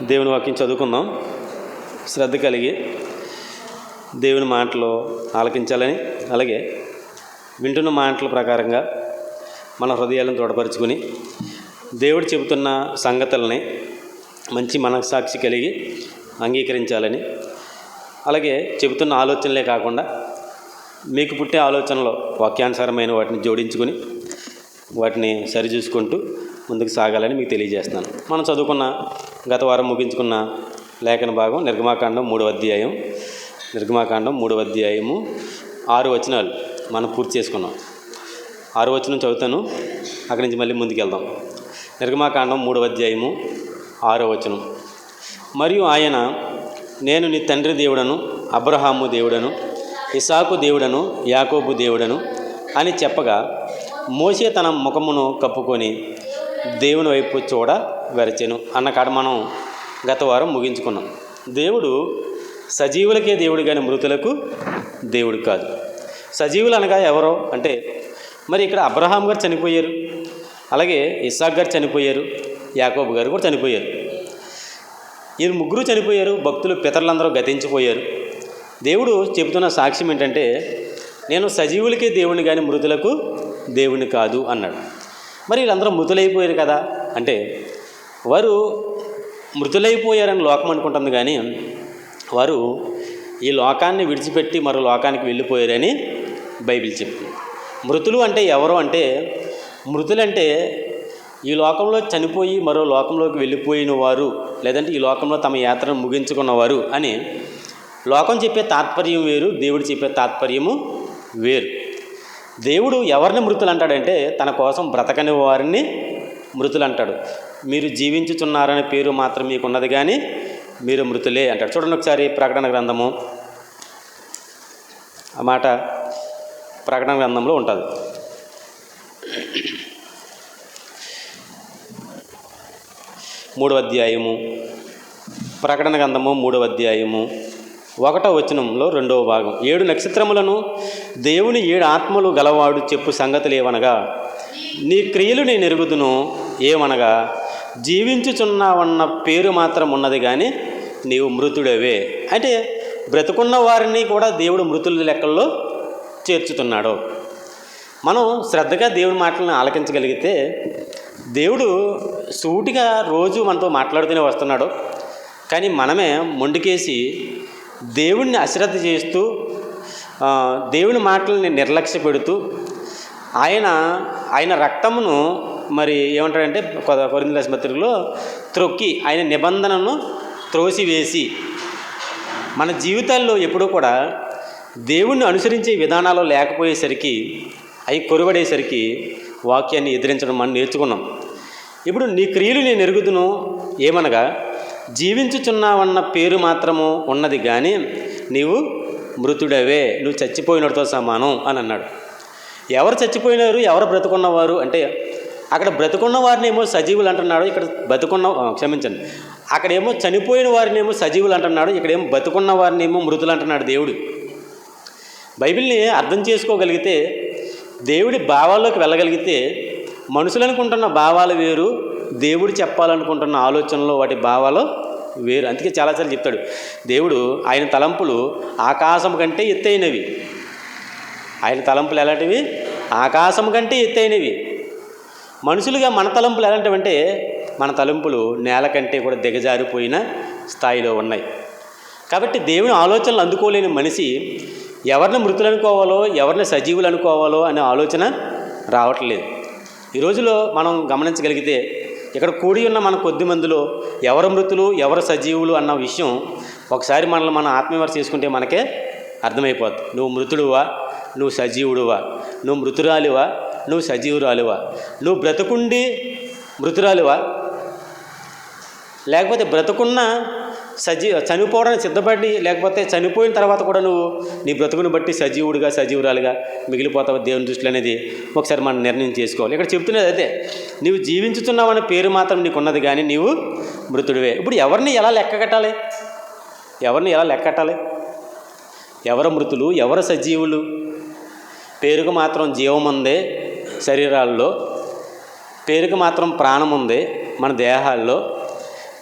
దేవుని వాక్యం చదువుకుందాం. శ్రద్ధ కలిగి దేవుని మాటలు ఆలకించాలని, అలాగే వింటున్న మాటల ప్రకారంగా మన హృదయాలను దృఢపరుచుకుని దేవుడు చెబుతున్న సంగతులని మంచి మనస్సాక్షి కలిగి అంగీకరించాలని, అలాగే చెబుతున్న ఆలోచనలే కాకుండా మీకు పుట్టే ఆలోచనలో వాక్యానుసారమైన వాటిని జోడించుకొని వాటిని సరిచూసుకుంటూ ముందుకు సాగాలని మీకు తెలియజేస్తున్నాను. మనం చదువుకున్న గత వారం ముగించుకున్న లేఖన భాగం నిర్గమాకాండం 3వ అధ్యాయం. నిర్గమాకాండం 3వ అధ్యాయము 6 వచనాలు మనం పూర్తి చేసుకున్నాం. 6వ వచనం చదువుతాను, అక్కడి నుంచి మళ్ళీ ముందుకు వెళ్దాం. నిర్గమాకాండం 3వ అధ్యాయము 6వ వచనం. మరియు ఆయన, నేను నీ తండ్రి దేవుడను, అబ్రహాము దేవుడను, ఇసాకు దేవుడను, యాకోబు దేవుడను అని చెప్పగా మోషే తన ముఖమును కప్పుకొని దేవుని వైపు చూడ వెరచెను అన్న కాడ మనం గత వారం ముగించుకున్నాం. దేవుడు సజీవులకే దేవుడు కానీ మృతులకు దేవుడు కాదు. సజీవులు అనగా ఎవరో అంటే మరి ఇక్కడ అబ్రహాం గారు చనిపోయారు, అలాగే ఇస్సాక్ గారు చనిపోయారు, యాకోబు గారు కూడా చనిపోయారు. ఈ ముగ్గురు చనిపోయారు. భక్తులు పితరులందరూ గతించిపోయారు. దేవుడు చెబుతున్న సాక్ష్యం ఏంటంటే, నేను సజీవులకే దేవుని కానీ మృతులకు దేవుని కాదు అన్నాడు. మరి వీళ్ళందరూ మృతులైపోయారు కదా అంటే, వారు మృతులైపోయారని లోకం అనుకుంటుంది, కానీ వారు ఈ లోకాన్ని విడిచిపెట్టి మరో లోకానికి వెళ్ళిపోయారని బైబిల్ చెప్తుంది. మృతులు అంటే ఎవరు అంటే, మృతులంటే ఈ లోకంలో చనిపోయి మరో లోకంలోకి వెళ్ళిపోయిన వారు, లేదంటే ఈ లోకంలో తమ యాత్రను ముగించుకున్నవారు అని లోకం చెప్పే తాత్పర్యం వేరు, దేవుడు చెప్పే తాత్పర్యము వేరు. దేవుడు ఎవరిని మృతులు అంటాడంటే, తన కోసం బ్రతకని వారిని మృతులు అంటాడు. మీరు జీవించుచున్నారనే పేరు మాత్రం మీకున్నది, కానీ మీరు మృతులే అంటాడు. చూడండి ఒకసారి ప్రకటన గ్రంథము, ఆ మాట ప్రకటన గ్రంథంలో ఉంటుంది. మూడవ అధ్యాయము, ప్రకటన గ్రంథము 3వ అధ్యాయము 1వ వచనంలో 2వ భాగం. 7 నక్షత్రములను దేవుని 7 ఆత్మలు గలవాడు చెప్పు సంగతులు ఏవనగా, నీ క్రియలు నేను ఎరుగుదును, ఏమనగా జీవించుచున్నావన్న పేరు మాత్రం ఉన్నది, కానీ నీవు మృతుడవే. అంటే బ్రతుకున్న వారిని కూడా దేవుడు మృతుల లెక్కల్లో చేర్చుతున్నాడు. మనం శ్రద్ధగా దేవుని మాటలను ఆలకించగలిగితే, దేవుడు సూటిగా రోజు మనతో మాట్లాడుతూనే వస్తున్నాడు. కానీ మనమే మొండికేసి దేవుణ్ణి అశ్రద్ధ చేస్తూ, దేవుని మాటలని నిర్లక్ష్య పెడుతూ, ఆయన రక్తమును మరి ఏమంటాడంటే కొరింథీ రాసిన పత్రికలో త్రొక్కి ఆయన నిబంధనను త్రోసివేసి, మన జీవితాల్లో ఎప్పుడూ కూడా దేవుణ్ణి అనుసరించే విధానాలు లేకపోయేసరికి, అవి కొరవడేసరికి వాక్యాన్ని ఎదిరించడం మనం నేర్చుకున్నాం. ఇప్పుడు నీ క్రియలు నేను ఎరుగుదును, ఏమనగా జీవించుచున్నావన్న పేరు మాత్రము ఉన్నది, కానీ నీవు మృతుడవే, నువ్వు చచ్చిపోయినతో సమానం అని అన్నాడు. ఎవరు చచ్చిపోయినారు, ఎవరు బ్రతుకున్నవారు అంటే, అక్కడ బ్రతుకున్న వారినేమో సజీవులు అంటున్నాడు, ఇక్కడ అక్కడేమో చనిపోయిన వారినేమో సజీవులు అంటున్నాడు, ఇక్కడేమో బతుకున్న వారినేమో మృతులు అంటున్నాడు దేవుడు. బైబిల్ని అర్థం చేసుకోగలిగితే, దేవుడి భావాల్లోకి వెళ్ళగలిగితే, మనుషులు అనుకుంటున్న భావాలు వేరు, దేవుడు చెప్పాలనుకుంటున్న ఆలోచనలో వాటి భావాలు వేరు. అందుకే చాలాసార్లు చెప్తాడు దేవుడు, ఆయన తలంపులు ఆకాశం కంటే ఎత్తైనవి. ఆయన తలంపులు ఎలాంటివి? ఆకాశం కంటే ఎత్తైనవి. మనుషులుగా మన తలంపులు ఎలాంటివంటే, మన తలంపులు నేల కంటే కూడా దిగజారిపోయిన స్థాయిలో ఉన్నాయి. కాబట్టి దేవుని ఆలోచనలు అందుకోలేని మనిషి ఎవరిని మృతులు అనుకోవాలో, ఎవరిని సజీవులు అనుకోవాలో అనే ఆలోచన రావట్లేదు. ఈ రోజులో మనం గమనించగలిగితే, ఇక్కడ కూడి ఉన్న మన కొద్ది మందిలో ఎవరు మృతులు, ఎవరు సజీవులు అన్న విషయం ఒకసారి మనల్ని మనం ఆత్మవిమర్శ చేసుకుంటే మనకే అర్థమైపోతుంది. నువ్వు మృతుడువా, నువ్వు సజీవుడువా, నువ్వు మృతురాలివా, నువ్వు సజీవురాలివా, నువ్వు బ్రతుకుండి మృతురాలివా, లేకపోతే బ్రతుకున్న చనిపోవడానికి సిద్ధపడి, లేకపోతే చనిపోయిన తర్వాత కూడా నువ్వు నీ బ్రతుకుని బట్టి సజీవుడిగా సజీవురాలుగా మిగిలిపోతావు దేవుని దృష్టిలో అనేది ఒకసారి మనం నిర్ణయం చేసుకోవాలి. ఇక్కడ చెప్తున్నది అదే, నీవు జీవించుతున్నావనే పేరు మాత్రం నీకు ఉన్నది, కానీ నీవు మృతుడివే. ఇప్పుడు ఎవరిని ఎలా లెక్క కట్టాలి? ఎవరు మృతులు, ఎవరు సజీవులు? పేరుకు మాత్రం జీవం ఉందే శరీరాల్లో, పేరుకు మాత్రం ప్రాణం ఉంది మన దేహాల్లో,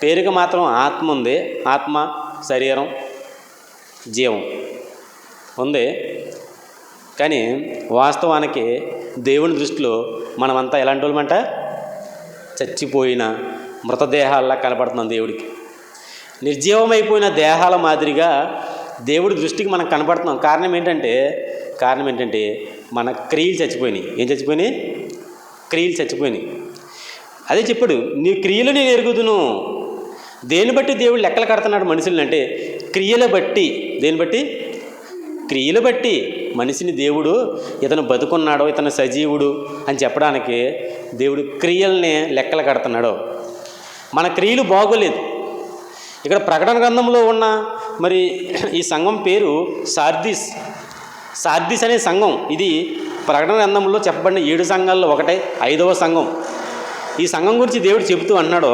పేరుకి మాత్రం ఆత్మ ఉంది. ఆత్మ, శరీరం, జీవం ఉంది. కానీ వాస్తవానికి దేవుని దృష్టిలో మనమంతా ఎలాంటి వాళ్ళమంట? చచ్చిపోయిన మృతదేహాల్లా కనపడుతున్నాం దేవుడికి. నిర్జీవమైపోయిన దేహాల మాదిరిగా దేవుడి దృష్టికి మనం కనపడుతున్నాం. కారణం ఏంటంటే మన క్రియలు చచ్చిపోయినాయి. ఏం చచ్చిపోయినాయి? క్రియలు చచ్చిపోయినాయి. అదే చెప్పాడు, నీ క్రియలు నేను ఎరుగుదును. దేన్ని బట్టి దేవుడు లెక్కలు కడుతున్నాడు మనుషుల్ని అంటే క్రియలు బట్టి. దేన్ని బట్టి? క్రియలు బట్టి మనిషిని దేవుడు ఇతను బతుకున్నాడో, ఇతను సజీవుడు అని చెప్పడానికి దేవుడు క్రియల్ని లెక్కలు కడుతున్నాడు. మన క్రియలు బాగోలేదు. ఇక్కడ ప్రకటన గ్రంథంలో ఉన్న మరి ఈ సంఘం పేరు సార్దీస్. సార్దీస్ అనే సంఘం ఇది ప్రకటన గ్రంథంలో చెప్పబడిన 7 సంఘాల్లో ఒకటే, 5వ సంఘం. ఈ సంఘం గురించి దేవుడు చెబుతూ అన్నాడు,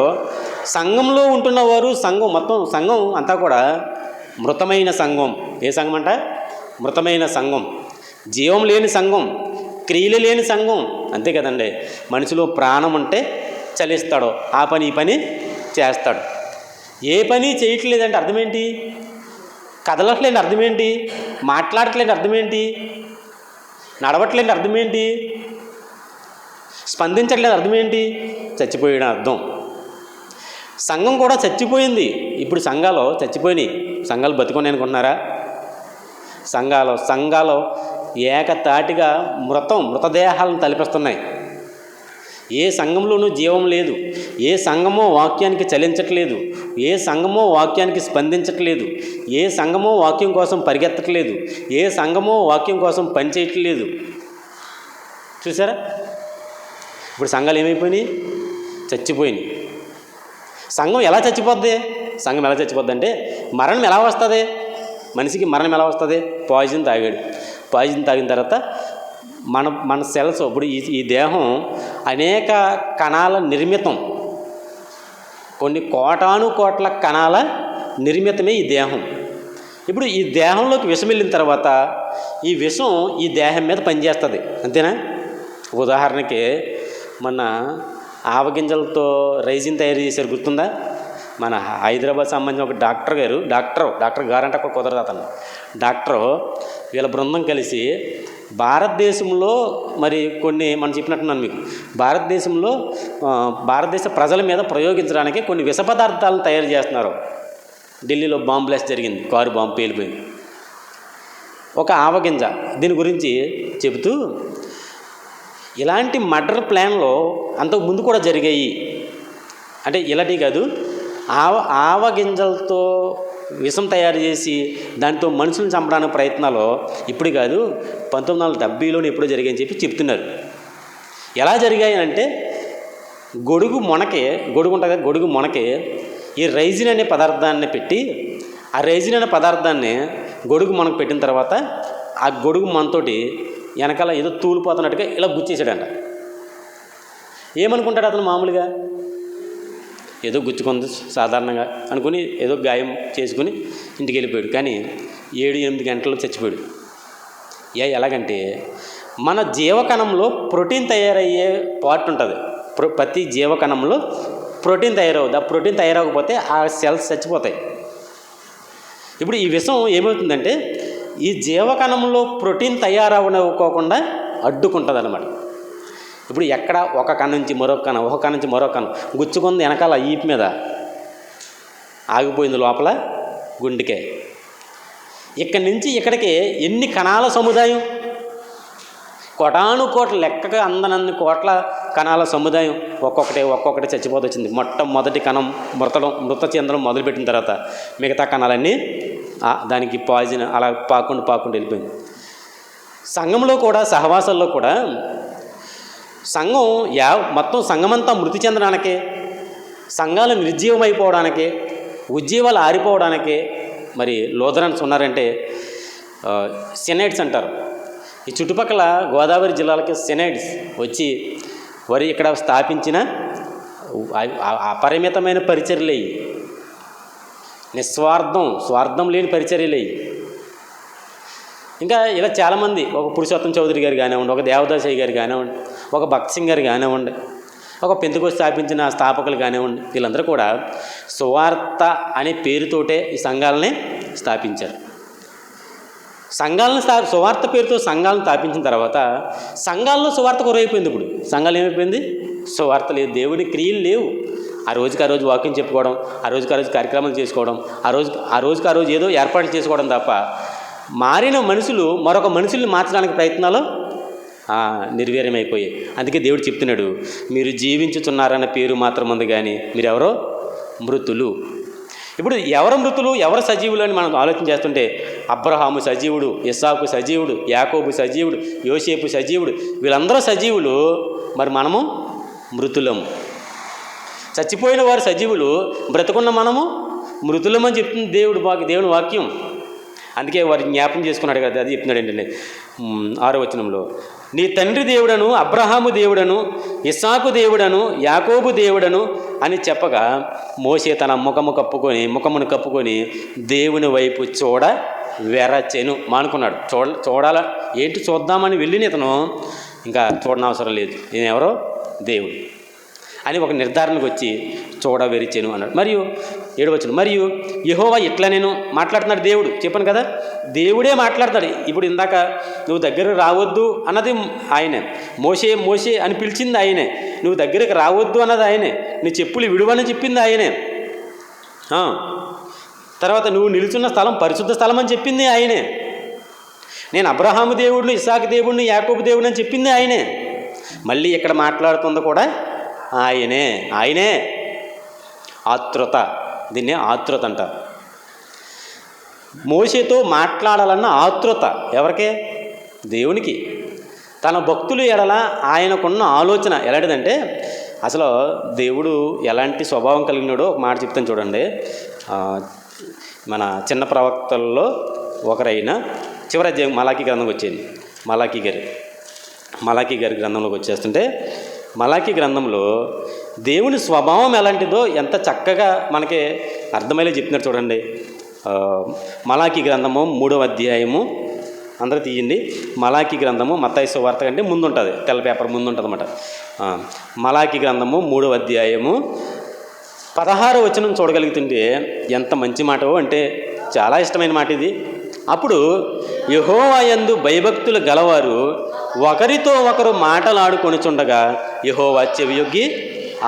సంఘంలో ఉంటున్నవారు, మొత్తం సంఘం అంతా కూడా మృతమైన సంఘం. ఏ సంఘం అంట? మృతమైన సంఘం, జీవం లేని సంఘం, క్రియలు లేని సంఘం. అంతే కదండి. మనిషిలో ప్రాణం ఉంటే చలిస్తాడు, ఆ పని ఈ పని చేస్తాడు. ఏ పని చేయట్లేదంటే అర్థమేంటి? కదలట్లేని అర్థమేంటి? మాట్లాడట్లేని అర్థమేంటి? నడవట్లేని అర్థమేంటి? స్పందించట్లేదు అర్థమేంటి? చచ్చిపోయిన అర్థం. సంఘం కూడా చచ్చిపోయింది. ఇప్పుడు సంఘాలు చచ్చిపోయినాయి. సంఘాలు బతుకొని అనుకుంటున్నారా? సంఘాలు ఏకతాటిగా మృతదేహాలను తలపిస్తున్నాయి. ఏ సంఘంలోనూ జీవం లేదు. ఏ సంఘమో వాక్యానికి చలించట్లేదు. ఏ సంఘమో వాక్యానికి స్పందించట్లేదు. ఏ సంఘమో వాక్యం కోసం పరిగెత్తట్లేదు. ఏ సంఘమో వాక్యం కోసం పనిచేయట్లేదు. చూసారా? ఇప్పుడు సంఘాలు ఏమైపోయినాయి? చచ్చిపోయినాయి. సంఘం ఎలా చచ్చిపోద్ది? అంటే మరణం ఎలా వస్తుంది? మనిషికి మరణం ఎలా వస్తుంది? పాయిజన్ తాగాడు. పాయిజన్ తాగిన తర్వాత మన సెల్స్, ఇప్పుడు ఈ దేహం అనేక కణాల నిర్మితం. కొన్ని కోట్ల కణాల నిర్మితమే ఈ దేహం. ఇప్పుడు ఈ దేహంలోకి విషం వెళ్ళిన తర్వాత ఈ విషం ఈ దేహం మీద పనిచేస్తుంది. అంతేనా? ఉదాహరణకి మన ఆవగింజలతో రైజిన్ తయారు చేశారు, గుర్తుందా? మన హైదరాబాద్ సంబంధించిన ఒక డాక్టర్ గారు అంటే కుదరదు, అతను డాక్టరు వీళ్ళ బృందం కలిసి భారతదేశంలో మరి కొన్ని మనం చెప్పినట్టున్నాను మీకు, భారతదేశ ప్రజల మీద ప్రయోగించడానికి కొన్ని విష పదార్థాలను తయారు చేస్తున్నారు. ఢిల్లీలో బాంబు బ్లాస్ట్ జరిగింది, కారు బాంబు పేలిపోయింది. ఒక ఆవగింజ దీని గురించి చెబుతూ ఇలాంటి మర్డర్ ప్లాన్లో అంతకు ముందు కూడా జరిగాయి. అంటే ఇలాంటివి కాదు, ఆవగింజలతో విషం తయారు చేసి దాంతో మనుషులను చంపడానికి ప్రయత్నాలు ఇప్పుడు కాదు, 1970లోనే ఎప్పుడో జరిగాయని చెప్తున్నారు. ఎలా జరిగాయి అంటే గొడుగు ఉంటుంది, గొడుగు మొనకే ఈ రైజిన్ అనే పదార్థాన్ని పెట్టి, ఆ రైజిన్ అనే పదార్థాన్ని గొడుగు మొనకు పెట్టిన తర్వాత ఆ గొడుగు మనతోటి వెనకాల ఏదో తూలిపోతున్నట్టుగా ఇలా గుచ్చేసాడంట. ఏమనుకుంటాడు అతను? మామూలుగా ఏదో గుచ్చుకుంది సాధారణంగా అనుకుని ఏదో గాయం చేసుకుని ఇంటికి వెళ్ళిపోయాడు. కానీ 7-8 గంటల్లో చచ్చిపోయాడు. ఎలాగంటే మన జీవకణంలో ప్రోటీన్ తయారయ్యే పార్ట్ ఉంటుంది. ప్రతి జీవకణంలో ప్రోటీన్ తయారవుద్ది. ఆ ప్రోటీన్ తయారవకపోతే ఆ సెల్స్ చచ్చిపోతాయి. ఇప్పుడు ఈ విషం ఏమవుతుందంటే ఈ జీవకణంలో ప్రోటీన్ తయారవకోకుండా అడ్డుకుంటుంది అన్నమాట. ఇప్పుడు ఎక్కడ ఒక కణ నుంచి మరొక కణం గుచ్చుకుంది వెనకాల ఈపు మీద, ఆగిపోయింది లోపల గుండెకే. ఇక్కడి నుంచి ఇక్కడికి ఎన్ని కణాల సముదాయం? కోటాను లెక్కగా అందనన్ని కోట్ల కణాల సముదాయం ఒక్కొక్కటి చచ్చిపోతూ వచ్చింది. మొట్టమొదటి కణం మృత చెందడం మొదలుపెట్టిన తర్వాత మిగతా కణాలన్నీ దానికి పాయిజన్ అలా పాకుండా వెళ్ళిపోయింది. సంఘంలో కూడా, సహవాసాల్లో కూడా సంఘం మొత్తం సంఘమంతా మృతి చెందడానికే, సంఘాలు నిర్జీవమైపోవడానికే, ఉజ్జీవాలు ఆరిపోవడానికే మరి లూథరన్స్ ఉన్నారంటే సినైడ్స్ అంటారు. ఈ చుట్టుపక్కల గోదావరి జిల్లాలకి సినైడ్స్ వచ్చి వారి ఇక్కడ స్థాపించిన అపరిమితమైన పరిచర్యలు, స్వార్థం లేని పరిచర్యలు. ఇంకా ఇలా చాలామంది, ఒక పురుషోత్తం చౌదరి గారు కానివ్వండి, ఒక దేవదాసయ్య గారు కానివ్వండి, ఒక భక్త్ సింగ్ గారు కానివ్వండి, ఒక పెంతెకోస్తు స్థాపించిన స్థాపకులు కానివ్వండి, వీళ్ళందరూ కూడా సువార్త అనే పేరుతోటే ఈ సంఘాలని స్థాపించారు. సంఘాలను సువార్త పేరుతో సంఘాలను స్థాపించిన తర్వాత సంఘాల్లో సువార్త కొరైపోయింది. ఇప్పుడు సంఘాలు ఏమైపోయింది? సువార్త లేదు, దేవుడి క్రియలు లేవు. ఆ రోజు వాక్యం చెప్పుకోవడం, ఆ రోజు కార్యక్రమాలు చేసుకోవడం, ఆ రోజు ఏదో ఏర్పాట్లు చేసుకోవడం తప్ప మారిన మనుషులు మరొక మనుషుల్ని మార్చడానికి ప్రయత్నాలు నిర్వీర్యమైపోయాయి. అందుకే దేవుడు చెప్తున్నాడు, మీరు జీవించుతున్నారన్న పేరు మాత్రం ఉంది కానీ మీరెవరో మృతులు. ఇప్పుడు ఎవరు మృతులు, ఎవరు సజీవులు అని మనం ఆలోచన చేస్తుంటే అబ్రహాము సజీవుడు, ఇస్సాకు సజీవుడు, యాకోబు సజీవుడు, యోసేపు సజీవుడు, వీళ్ళందరూ సజీవులు. మరి మనము మృతులము. చచ్చిపోయిన వారు సజీవులు, బ్రతుకున్న మనము మృతులమని చెప్తుంది దేవుని వాక్యం. అందుకే వారి జ్ఞాపం చేసుకున్నాడు కదా, అది చెప్తున్నాడు ఏంటంటే 6వ వచనంలో, నీ తండ్రి దేవుడను, అబ్రహాము దేవుడను, ఇస్సాకు దేవుడను, యాకోబు దేవుడను అని చెప్పగా మోషే తన ముఖమును కప్పుకొని దేవుని వైపు వెరచెను మానుకున్నాడు. చూడాల ఏంటి చూద్దామని వెళ్ళిన ఇతను ఇంకా చూడనవసరం లేదు, నేను ఎవరో దేవుడు అని ఒక నిర్ధారణకు వచ్చి వెరిచెను అన్నాడు. మరియు 7వ వచనం, మరియు యెహోవా ఇట్లా నేను మాట్లాడుతున్నాడు. దేవుడు చెప్పాను కదా, దేవుడే మాట్లాడతాడు. ఇప్పుడు ఇందాక నువ్వు దగ్గరకు రావద్దు అన్నది ఆయనే, మోషే అని పిలిచింది ఆయనే, నువ్వు దగ్గరకు రావద్దు అన్నది ఆయనే, నీ చెప్పులు విడువని చెప్పింది ఆయనే, తర్వాత నువ్వు నిలుచున్న స్థలం పరిశుద్ధ స్థలం అని చెప్పింది ఆయనే, నేను అబ్రహాము దేవుడిని, ఇస్సాకు దేవుడిని, యాకోబు దేవుడిని అని చెప్పింది ఆయనే. మళ్ళీ ఇక్కడ మాట్లాడుతుంది కూడా ఆయనే. ఆతృత, దీన్నే ఆతృత అంటారు. మోషేతో మాట్లాడాలన్న ఆతృత ఎవరికే? దేవునికి. తన భక్తులు ఎడల ఆయనకున్న ఆలోచన ఎలాంటిదంటే, అసలు దేవుడు ఎలాంటి స్వభావం కలిగినాడో ఒక మాట చెప్తాను చూడండి. మన చిన్న ప్రవక్తల్లో ఒకరైన చివరి అధ్యాయం మలాకీ గ్రంథంకి వచ్చేది. మలాకీ గారి గ్రంథంలోకి వచ్చేస్తుంటే, మలాకీ గ్రంథంలో దేవుని స్వభావం ఎలాంటిదో ఎంత చక్కగా మనకి అర్థమయ్యేలా చెప్తున్నారు చూడండి. మలాకీ గ్రంథము 3వ అధ్యాయము, అందరూ తీయండి. మలాకీ గ్రంథము మత్తయి సువార్త కంటే ముందు ఉంటుంది, తెల్ల పేపర్ ముందు ఉంటుంది అన్నమాట. మలాకీ గ్రంథము 3వ అధ్యాయము 16వ వచనం చూడగలుగుతుంటే ఎంత మంచి మాట అంటే చాలా ఇష్టమైన మాట ఇది. అప్పుడు యెహోవా యందు భయభక్తులు గలవారు ఒకరితో ఒకరు మాటలాడుకొనుచుండగా యెహోవా చెవియొగ్గి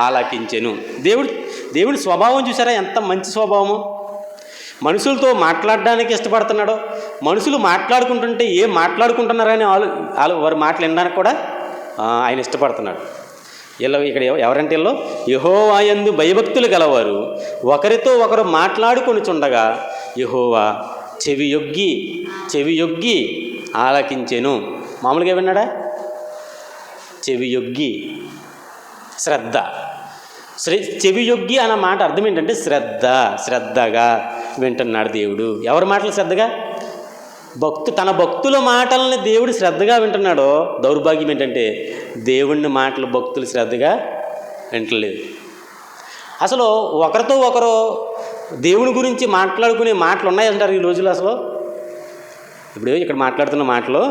ఆలకించెను. దేవుడి స్వభావం చూసారా, ఎంత మంచి స్వభావము. మనుషులతో మాట్లాడడానికి ఇష్టపడుతున్నాడో, మనుషులు మాట్లాడుకుంటుంటే ఏం మాట్లాడుకుంటున్నారని వారి మాటలు వినడానికి కూడా ఆయన ఇష్టపడుతున్నాడు. ఇక్కడ ఎవరంటే యెహోవా యందు భయభక్తులు గలవారు ఒకరితో ఒకరు మాట్లాడుకొనుచుండగా యెహోవా చెవియొగ్గి ఆలకించెను. మామూలుగా విన్నాడా? చెవియొగ్గి, శ్రద్ధ. చెవియొగ్గి అన్న మాట అర్థం ఏంటంటే శ్రద్ధగా వింటున్నాడు దేవుడు. ఎవరి మాటలు శ్రద్ధగా? తన భక్తుల మాటలని దేవుడు శ్రద్ధగా వింటున్నాడో. దౌర్భాగ్యం ఏంటంటే దేవుని మాటలు భక్తులు శ్రద్ధగా వింటలేదు. అసలు ఒకరితో ఒకరు దేవుని గురించి మాట్లాడుకునే మాటలు ఉన్నాయంటారు ఈ రోజుల్లో. అసలు ఇప్పుడు ఇక్కడ మాట్లాడుతున్న మాటలో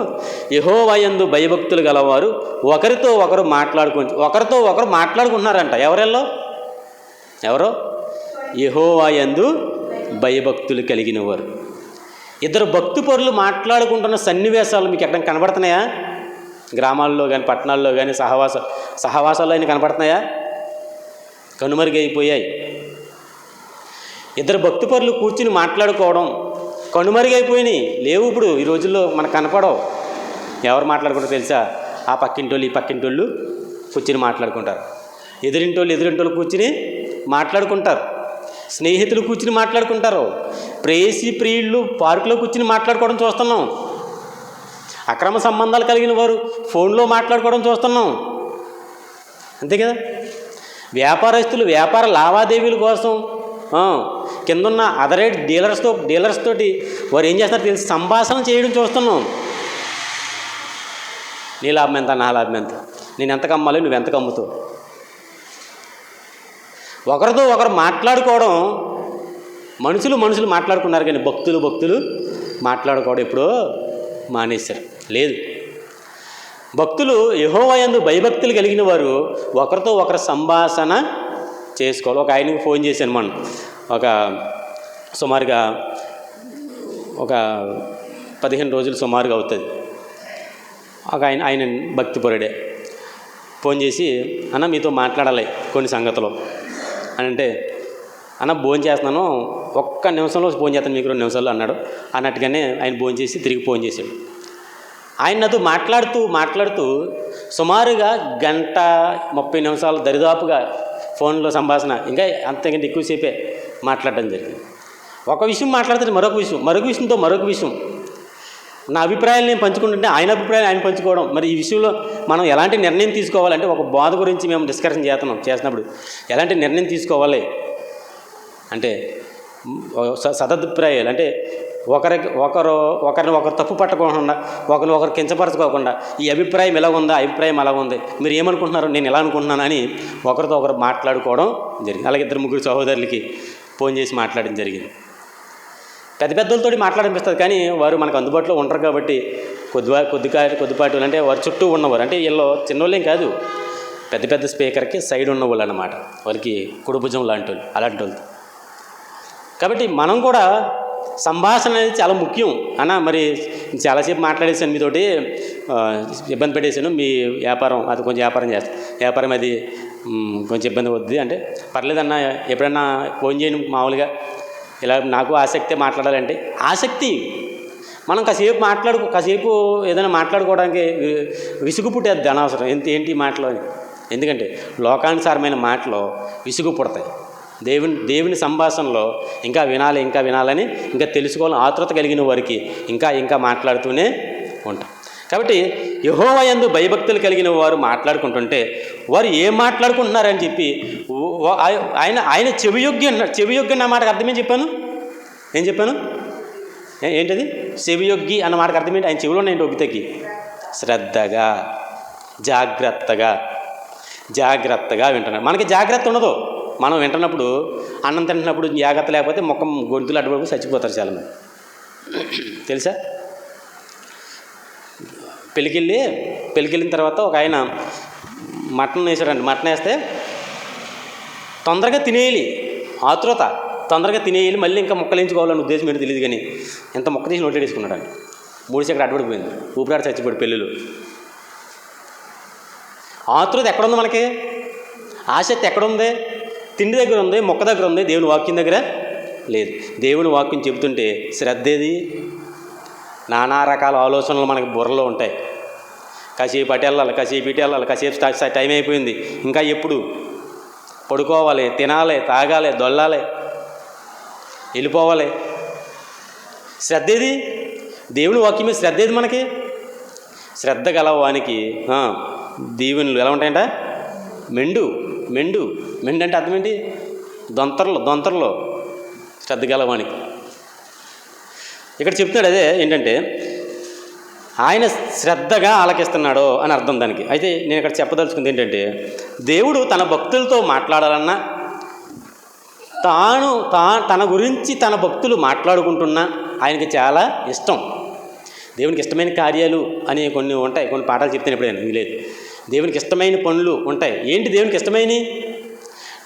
యెహోవా యందు భయభక్తులు గలవారు ఒకరితో ఒకరు మాట్లాడుకుంటున్నారంట. ఎవరో యెహోవా యందు భయభక్తులు కలిగిన వారు. ఇద్దరు భక్తి పరులు మాట్లాడుకుంటున్న సన్నివేశాలు మీకు ఎక్కడ కనబడుతున్నాయా? గ్రామాల్లో కానీ పట్టణాల్లో కానీ సహవాసాల్లో అయినా కనపడుతున్నాయా? కనుమరుగైపోయాయి. ఇద్దరు భక్తి పరులు కూర్చుని మాట్లాడుకోవడం కనుమరుగైపోయినాయి, లేవు. ఇప్పుడు ఈ రోజుల్లో మనకు కనపడవు. ఎవరు మాట్లాడుకుంటారో తెలుసా? ఆ పక్కింటోళ్ళు ఈ పక్కింటోళ్ళు కూర్చుని మాట్లాడుకుంటారు. ఎదురింటోళ్ళు కూర్చుని మాట్లాడుకుంటారు. స్నేహితులు కూర్చుని మాట్లాడుకుంటారు. ప్రియుళ్ళు పార్కులో కూర్చుని మాట్లాడుకోవడం చూస్తున్నాం. అక్రమ సంబంధాలు కలిగిన వారు ఫోన్లో మాట్లాడుకోవడం చూస్తున్నాం. అంతే కదా. వ్యాపారస్తులు వ్యాపార లావాదేవీల కోసం కిందన్న అదర్ డీలర్స్ తోటి వారు ఏం చేస్తారో తెలిసి సంభాషణ చేయడం చూస్తున్నాం. నీ లాభం ఎంత, నా లాభం ఎంత, నేను ఎంతకు అమ్మాలి, నువ్వు ఎంతకు అమ్ముతావు. ఒకరితో ఒకరు మాట్లాడుకోవడం మనుషులు మాట్లాడుకున్నారు, కానీ భక్తులు మాట్లాడుకోవడం ఎప్పుడో మానేశారు. లేదు, భక్తులు యెహోవాయందు భయభక్తులు కలిగిన వారు ఒకరితో ఒకరు సంభాషణ చేసుకోవాలి. ఒక ఆయనకి ఫోన్ చేశాను మనం, సుమారుగా ఒక 15 రోజులు సుమారుగా అవుతుంది. ఆయన భక్తిపరుడే ఫోన్ చేసి, అన్న మీతో మాట్లాడాలి కొన్ని సంగతులు అని అంటే, అన్న భోజనం చేస్తున్నాను, ఒక్క నిమిషంలో భోజనం చేస్తాను మీకు 2 నిమిషాలు అన్నాడు. అన్నట్టుగానే ఆయన భోజనం చేసి తిరిగి ఫోన్ చేశాడు. ఆయన నాతో మాట్లాడుతూ సుమారుగా 1:30 దరిదాపుగా ఫోన్లో సంభాషణ, ఇంకా అంతకంటే ఎక్కువసేపే మాట్లాడడం జరిగింది. ఒక విషయం మాట్లాడితే మరొక విషయం నా అభిప్రాయాలు నేను పంచుకుంటుంటే ఆయన అభిప్రాయాలు ఆయన పంచుకోవడం. మరి ఈ విషయంలో మనం ఎలాంటి నిర్ణయం తీసుకోవాలంటే, ఒక బోధ గురించి మేము డిస్కషన్ చేసినప్పుడు ఎలాంటి నిర్ణయం తీసుకోవాలి అంటే, సదభిప్రాయాలు అంటే ఒకరిని తప్పు పట్టకుండా, ఒకరు కించపరచుకోకుండా, ఈ అభిప్రాయం ఎలా ఉందా, అభిప్రాయం అలా ఉంది, మీరు ఏమనుకుంటున్నారు, నేను ఎలా అనుకుంటున్నాను అని ఒకరితో ఒకరు మాట్లాడుకోవడం జరిగింది. అలాగే 2-3 సహోదరులకి ఫోన్ చేసి మాట్లాడడం జరిగింది. పెద్దలతో మాట్లాడనిపిస్తుంది, కానీ వారు మనకు అందుబాటులో ఉంటారు కాబట్టి కొద్దిపాటి అంటే వారు చుట్టూ ఉన్నవారు, అంటే వీళ్ళు చిన్నోళ్ళేం కాదు, పెద్ద స్పీకర్కి సైడ్ ఉన్నవాళ్ళు అన్నమాట, వాళ్ళకి కుడిభుజం అలాంటి వాళ్ళు. కాబట్టి మనం కూడా సంభాషణ అనేది చాలా ముఖ్యం. అన్న మరి చాలాసేపు మాట్లాడేసాను, మీతోటి ఇబ్బంది పెట్టేశాను, మీ వ్యాపారం అది కొంచెం వ్యాపారం అది కొంచెం ఇబ్బంది అవుద్ది అంటే, పర్లేదన్న ఎప్పుడన్నా ఫోన్ చేయను, మామూలుగా ఇలా నాకు ఆసక్తి మాట్లాడాలంటే ఆసక్తి. మనం కాసేపు ఏదైనా మాట్లాడుకోవడానికి విసుగు పుట్టేది అనవసరం. ఏంటి మాటలు, ఎందుకంటే లోకానుసారమైన మాటలు విసుగు పుడతాయి. దేవుని సంభాషణలో ఇంకా వినాలని, ఇంకా తెలుసుకోవాలని ఆతృత కలిగిన వారికి ఇంకా మాట్లాడుతూనే ఉంటాం. కాబట్టి యెహోవాయందు భయభక్తులు కలిగిన వారు మాట్లాడుకుంటుంటే వారు ఏం మాట్లాడుకుంటున్నారని చెప్పి ఆయన చెవియొగ్గి అన్న మాటకు అర్థమేం చెప్పాను? ఏంటది చెవియొగ్గి అన్న మాటకు అర్థమేంటి? ఆయన చెవిలో నేను ఒగ్గితకి శ్రద్ధగా జాగ్రత్తగా వింటున్నాడు. మనకి జాగ్రత్త ఉండదు. మనం వింటున్నప్పుడు, అన్నం తింటున్నప్పుడు జాగ్రత్త లేకపోతే గొంతులు అడ్డుపడి చచ్చిపోతారు చాలామంది, తెలుసా? పెళ్ళికెళ్ళిన తర్వాత ఒక ఆయన మటన్ వేసాడండి. మటన్ వేస్తే తొందరగా తినేయాలి, ఆతృత, తొందరగా తినేయాలి, మళ్ళీ ఇంకా ముక్కలేంచుకోవాలని ఉద్దేశం ఏంటో తెలియదు, కానీ ఎంత మొక్క తీసి నోట్లో వేసుకున్నాడండి. 3 సెకండ్ అడ్డుపడిపోయింది, ఊపిరాడు చచ్చిపోయి పిల్లలు. ఆతృత ఎక్కడుంది మనకి? ఆసక్తి ఎక్కడుంది? తిండి దగ్గర ఉంది, మొక్క దగ్గర ఉంది, దేవుని వాక్యం దగ్గర లేదు. దేవుని వాక్యం చెబుతుంటే శ్రద్ధేది? నానా రకాల ఆలోచనలు మనకి బుర్రలో ఉంటాయి. కాసేపు అటు వెళ్ళాలి, కాసేపు ఇటు వెళ్ళాలి, కాసేపు టైం అయిపోయింది, ఇంకా ఎప్పుడు పడుకోవాలి, తినాలి, తాగాలి, దొల్లాలి, వెళ్ళిపోవాలి. శ్రద్ధేది? దేవుని వాక్యమే శ్రద్ధేది మనకి. శ్రద్ధ గలవానికి దీవెనలు ఎలా ఉంటాయంట? మెండు అంటే అర్థం ఏంటి? దొంతరలో శ్రద్ధ గలవానికి. ఇక్కడ చెప్తున్నాడు అదే ఏంటంటే, ఆయన శ్రద్ధగా ఆలకిస్తున్నాడు అని అర్థం దానికి. అయితే నేను ఇక్కడ చెప్పదలుచుకుంది ఏంటంటే, దేవుడు తన భక్తులతో మాట్లాడాలన్నా, తన గురించి తన భక్తులు మాట్లాడుకుంటున్నా ఆయనకి చాలా ఇష్టం. దేవునికి ఇష్టమైన కార్యాలు అని కొన్ని ఉంటాయి, కొన్ని పాఠాలు చెప్తాను ఎప్పుడైనా, ఇది లేదు. దేవునికి ఇష్టమైన పనులు ఉంటాయి. ఏంటి దేవునికి ఇష్టమైనవి?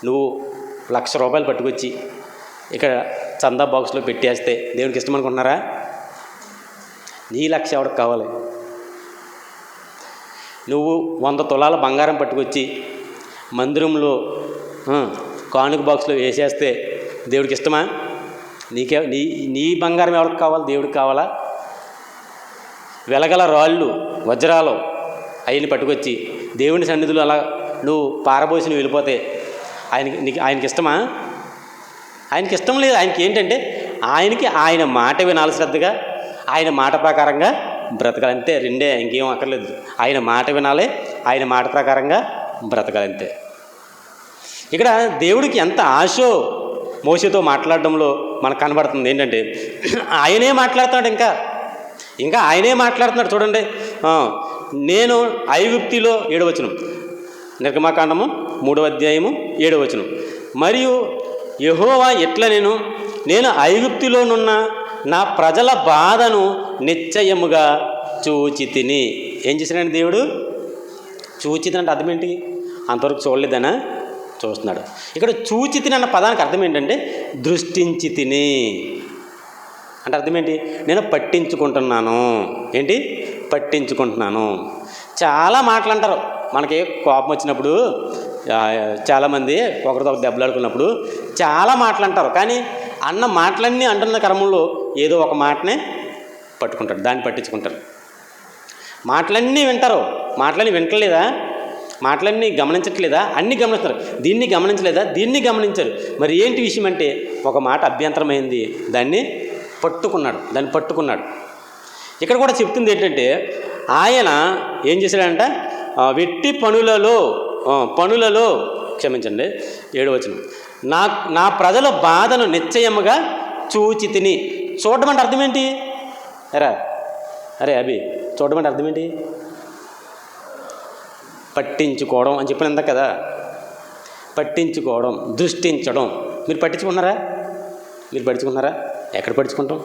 నువ్వు 1,00,000 రూపాయలు పట్టుకొచ్చి ఇక్కడ చందా బాక్స్లో పెట్టేస్తే దేవునికి ఇష్టం అనుకుంటున్నారా? నీ 1,00,000 ఎవరికి కావాలి? నువ్వు 100 తులాల బంగారం పట్టుకొచ్చి మందిరంలో కానుక బాక్స్లో వేసేస్తే దేవుడికి ఇష్టమా? నీ బంగారం ఎవరికి కావాలి? దేవుడికి కావాలా? వెలగల రాళ్ళు, వజ్రాలు అవన్నీ పట్టుకొచ్చి దేవుని సన్నిధిలో అలా నువ్వు పారబోసి వెళ్ళిపోతే ఆయనకి ఇష్టమా? ఆయనకి ఇష్టం లేదు. ఆయనకి ఏంటంటే, ఆయన మాట వినాలి, శ్రద్ధగా ఆయన మాట ప్రకారంగా బ్రతకాలి, అంతే. రెండే, ఇంకేం అక్కర్లేదు. ఆయన మాట వినాలి, ఆయన మాట ప్రకారంగా బ్రతకాలి, అంతే. ఇక్కడ దేవుడికి ఎంత ఆశో మోషేతో మాట్లాడడంలో మనకు కనబడుతుంది. ఏంటంటే ఆయనే మాట్లాడుతున్నాడు, ఇంకా ఆయనే మాట్లాడుతున్నాడు. చూడండి, నేను ఐగుప్తిలో 7వ వచనం, నిర్గమాకాండము 3వ అధ్యాయము 7వ వచనం. మరియు యెహోవా ఎట్లా నేను ఐగుప్తిలోనున్న నా ప్రజల బాధను నిశ్చయముగా చూచి తిని. ఏం చేశాడండి దేవుడు? చూచితిని అంటే అర్థం ఏంటి? అంతవరకు చూడలేదనా? చూస్తున్నాడు. ఇక్కడ చూచితిని అన్న పదానికి అర్థం ఏంటంటే దృష్టించి తిని అంటే అర్థం ఏంటి? నేను పట్టించుకుంటున్నాను. ఏంటి? పట్టించుకుంటున్నాను. చాలా మాటలు అంటారు. మనకి కోపం వచ్చినప్పుడు చాలామంది ఒకరితో ఒక దెబ్బలాడుకున్నప్పుడు చాలా మాటలు అంటారు. కానీ అన్న మాటలన్నీ అంటున్న క్రమంలో ఏదో ఒక మాటనే పట్టుకుంటారు, దాన్ని పట్టించుకుంటారు. మాటలన్నీ వింటారు, మాటలన్నీ వింటలేదా? మాటలన్నీ గమనించట్లేదా? అన్నీ గమనిస్తారు. దీన్ని గమనించలేదా? దీన్ని గమనించారు. మరి ఏంటి విషయం అంటే ఒక మాట అభ్యంతరమైంది, దాన్ని పట్టుకున్నాడు. ఇక్కడ కూడా చెప్తుంది ఏంటంటే ఆయన ఏం చేశాడంట? వెట్టి పనులలో క్షమించండి 7వ వచనం, నా ప్రజల బాధను నిశ్చయముగా చూచి తిని. చూడడం అంటే అర్థం ఏంటి? అరే అభి, చూడడం అంటే అర్థం ఏంటి? పట్టించుకోవడం అని చెప్పినంత కదా. పట్టించుకోవడం, దృష్టించడం. మీరు పట్టించుకున్నారా? ఎక్కడ పట్టించుకుంటాం?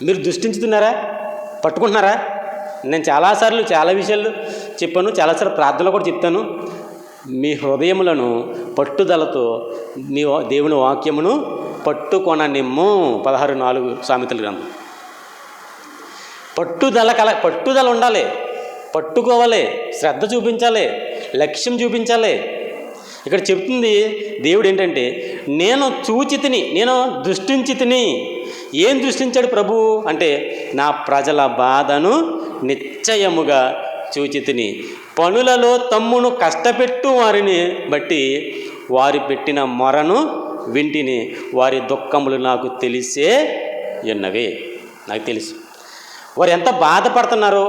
మీరు దృష్టించుతున్నారా? పట్టుకుంటున్నారా? నేను చాలాసార్లు చాలా విషయాలు చెప్పాను, చాలాసార్లు ప్రార్థనలో కూడా చెప్తాను. మీ హృదయములను పట్టుదలతో నీ దేవుని వాక్యమును పట్టుకొననిమ్ము. 16:4 సామెతల గ్రంథం. పట్టుదల ఉండాలి, పట్టుకోవాలి, శ్రద్ధ చూపించాలి, లక్ష్యం చూపించాలి. ఇక్కడ చెప్తుంది దేవుడు ఏంటంటే నేను దృష్టించి తిని. ఏం దృష్టించాడు ప్రభు అంటే నా ప్రజల బాధను నిశ్చయముగా చూచి తిని, పనులలో తమ్మును కష్టపెట్టు వారిని బట్టి వారి పెట్టిన మొరను వింటిని, వారి దుఃఖములు నాకు తెలిసే ఉన్నవే. నాకు తెలుసు వారు ఎంత బాధపడుతున్నారో,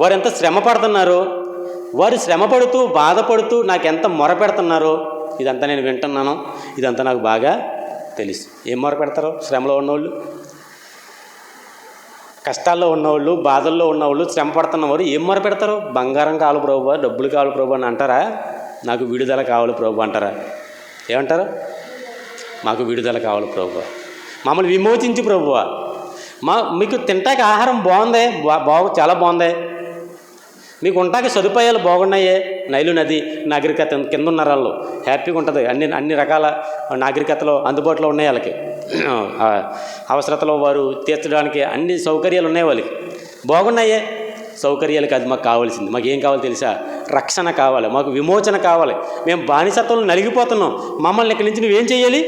వారు ఎంత శ్రమ పడుతున్నారో, వారు శ్రమపడుతూ బాధపడుతూ నాకు ఎంత మొర పెడుతున్నారో ఇదంతా నేను వింటున్నాను. ఇదంతా నాకు బాగా తెలుసు. ఏం మొర పెడతారో? శ్రమలో ఉన్నవాళ్ళు, కష్టాల్లో ఉన్నవాళ్ళు, బాధల్లో ఉన్నవాళ్ళు, శ్రమ పడుతున్నవారు ఏం మొర పెడతారు? బంగారం కావాలి ప్రభువా, డబ్బులు కావాలి ప్రభు అని అంటారా? నాకు విడుదల కావాలి ప్రభు అంటారా? ఏమంటారు? మాకు విడుదల కావాలి ప్రభువా, మమ్మల్ని విమోచించి ప్రభువా, మీకు తింటాకి ఆహారం బాగుందే, చాలా బాగుంది, మీకు ఉంటాకి సదుపాయాలు బాగున్నాయే, నైలు నది నాగరికత కింద ఉన్న వాళ్ళు హ్యాపీగా ఉంటుంది. అన్ని రకాల నాగరికతలో అందుబాటులో ఉన్నాయి వాళ్ళకి. అవసరతలో వారు తీర్చడానికి అన్ని సౌకర్యాలు ఉన్నాయి వాళ్ళకి, బాగున్నాయే. సౌకర్యాలు కాదు మాకు కావాల్సింది. మాకు ఏం కావాలి తెలుసా? రక్షణ కావాలి, మాకు విమోచన కావాలి. మేము బానిసత్వంలో నలిగిపోతున్నాం, మమ్మల్ని ఇక్కడి నుంచి నువ్వేం చేయాలి?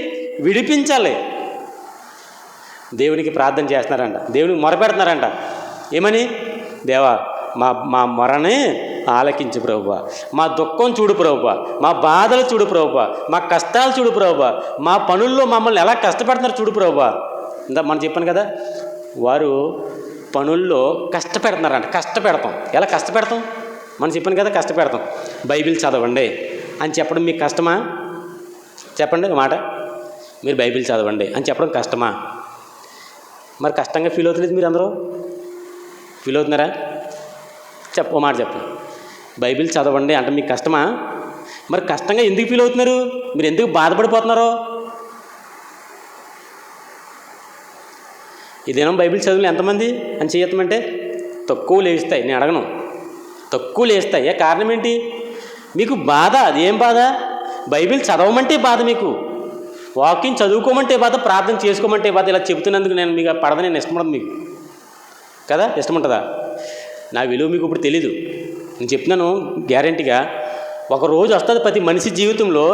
విడిపించాలి. దేవునికి ప్రార్థన చేస్తున్నారంట, దేవునికి మొరపెడుతున్నారంట. ఏమని? దేవా మా మొరని ఆలకించు ప్రభువా, మా దుఃఖం చూడు ప్రభువా, మా బాధలు చూడు ప్రభువా, మా కష్టాలు చూడు ప్రభువా, మా పనుల్లో మమ్మల్ని ఎలా కష్టపెడుతున్నారు చూడు ప్రభువా. ఇందా మనం చెప్పాను కదా, వారు పనుల్లో కష్టపెడుతున్నారంట. కష్టపెడతాం. ఎలా కష్టపెడతాం? మనం చెప్పాను కదా, కష్టపెడతాం. బైబిల్ చదవండి అని చెప్పడం మీకు కష్టమా? చెప్పండి మాట. మీరు బైబిల్ చదవండి అని చెప్పడం కష్టమా? మరి కష్టంగా ఫీల్ అవుతలేదు మీరు అందరూ? ఫీల్ అవుతున్నారా? ఓ మాట చెప్పండి. బైబిల్ చదవండి అంటే మీకు కష్టమా? మరి కష్టంగా ఎందుకు ఫీల్ అవుతున్నారు? మీరు ఎందుకు బాధపడిపోతున్నారో? ఇదేమో బైబిల్ చదువులు ఎంతమంది అని చేయమంటే తక్కువ లేస్తాయి. నేను అడగను, తక్కువ లేస్తాయి. కారణం ఏంటి? మీకు బాధ. అది ఏం బాధ? బైబిల్ చదవమంటే బాధ, మీకు వాకింగ్ చదువుకోమంటే బాధ, ప్రార్థన చేసుకోమంటే బాధ. ఇలా చెబుతున్నందుకు నేను మీకు పడద, నేను ఇష్టపడదు మీకు కదా. ఇష్టం ఉంటుందా? నా విలువ మీకు ఇప్పుడు తెలీదు. నేను చెప్తున్నాను గ్యారంటీగా. ఒకరోజు వస్తుంది ప్రతి మనిషి జీవితంలో,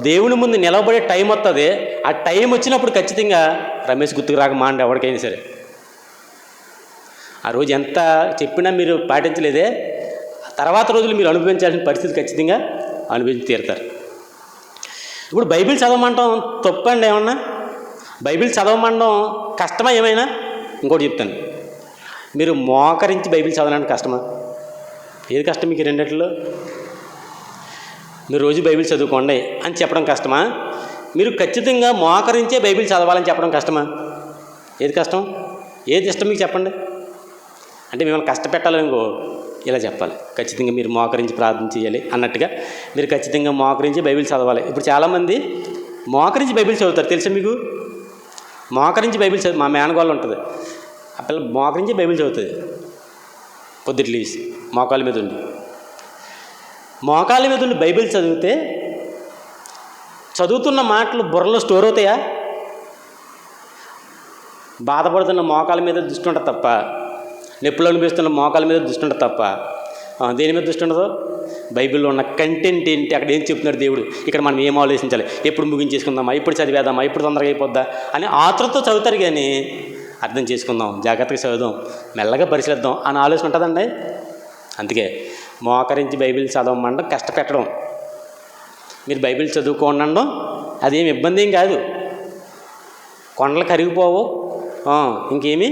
దేవుని ముందు నిలబడే టైం వస్తుంది. ఆ టైం వచ్చినప్పుడు ఖచ్చితంగా రమేష్ గుర్తుకు రాక మాండి ఎవరికైనా సరే. ఆ రోజు ఎంత చెప్పినా మీరు పాటించలేదే, తర్వాత రోజులు మీరు అనుభవించాల్సిన పరిస్థితి ఖచ్చితంగా అనుభవించి తీరుతారు. ఇప్పుడు బైబిల్ చదవమంటాం తప్పండి ఏమన్నా? బైబిల్ చదవమంటాం కష్టమా ఏమైనా? ఇంకోటి చెప్తాను, మీరు మోకరించి బైబిల్ చదవడానికి కష్టమా? ఏది కష్టం మీకు రెండిట్లో? మీరు రోజు బైబిల్ చదువుకోండి అని చెప్పడం కష్టమా? మీరు ఖచ్చితంగా మోకరించే బైబిల్ చదవాలని చెప్పడం కష్టమా? ఏది కష్టం? ఏది ఇష్టం మీకు చెప్పండి. అంటే మిమ్మల్ని కష్టపెట్టాలనుకో ఇలా చెప్పాలి, ఖచ్చితంగా మీరు మోకరించి ప్రార్థన చేయాలి అన్నట్టుగా మీరు ఖచ్చితంగా మోకరించి బైబిల్ చదవాలి. ఇప్పుడు చాలామంది మోకరించి బైబిల్ చదువుతారు తెలుసా మీకు? మోకరించి బైబిల్ చదువు. మా మేనగోళ్ళు ఉంటుంది, ఆ పిల్ల మోకరించి బైబిల్ చదువుతుంది. పొద్దుట్లు లేసి మోకాళ్ళ మీద ఉండి మోకాళ్ళ మీద ఉండి బైబిల్ చదివితే చదువుతున్న మాటలు బుర్రలో స్టోర్ అవుతాయా? బాధపడుతున్న మోకాళ్ళ మీద దృష్టి ఉంటుంది తప్ప, నొప్పులు అనిపిస్తున్న మోకాళ్ళ మీద దృష్టి ఉంటుంది తప్ప దేని మీద దృష్టి ఉండదు? బైబిల్లో ఉన్న కంటెంట్ ఏంటి, అక్కడ ఏం చెప్తున్నాడు దేవుడు, ఇక్కడ మనం ఏం ఆలోచించాలి, ఎప్పుడు ముగించేసుకుందామా, ఇప్పుడు చదివేద్దామా, ఇప్పుడు తొందరగా అయిపోద్దా అని ఆతృతతో చదువుతారు. కానీ అర్థం చేసుకుందాం, జాగ్రత్తగా చదువుదాం, మెల్లగా పరిశీలిద్దాం అని ఆలోచన ఉంటుందండి. అందుకే మోకరించి బైబిల్ చదవమండం కష్టపెట్టడం. మీరు బైబిల్ చదువుకోండి, అదేం ఇబ్బంది ఏం కాదు. కొండలు కరిగిపోవు, ఇంకేమీ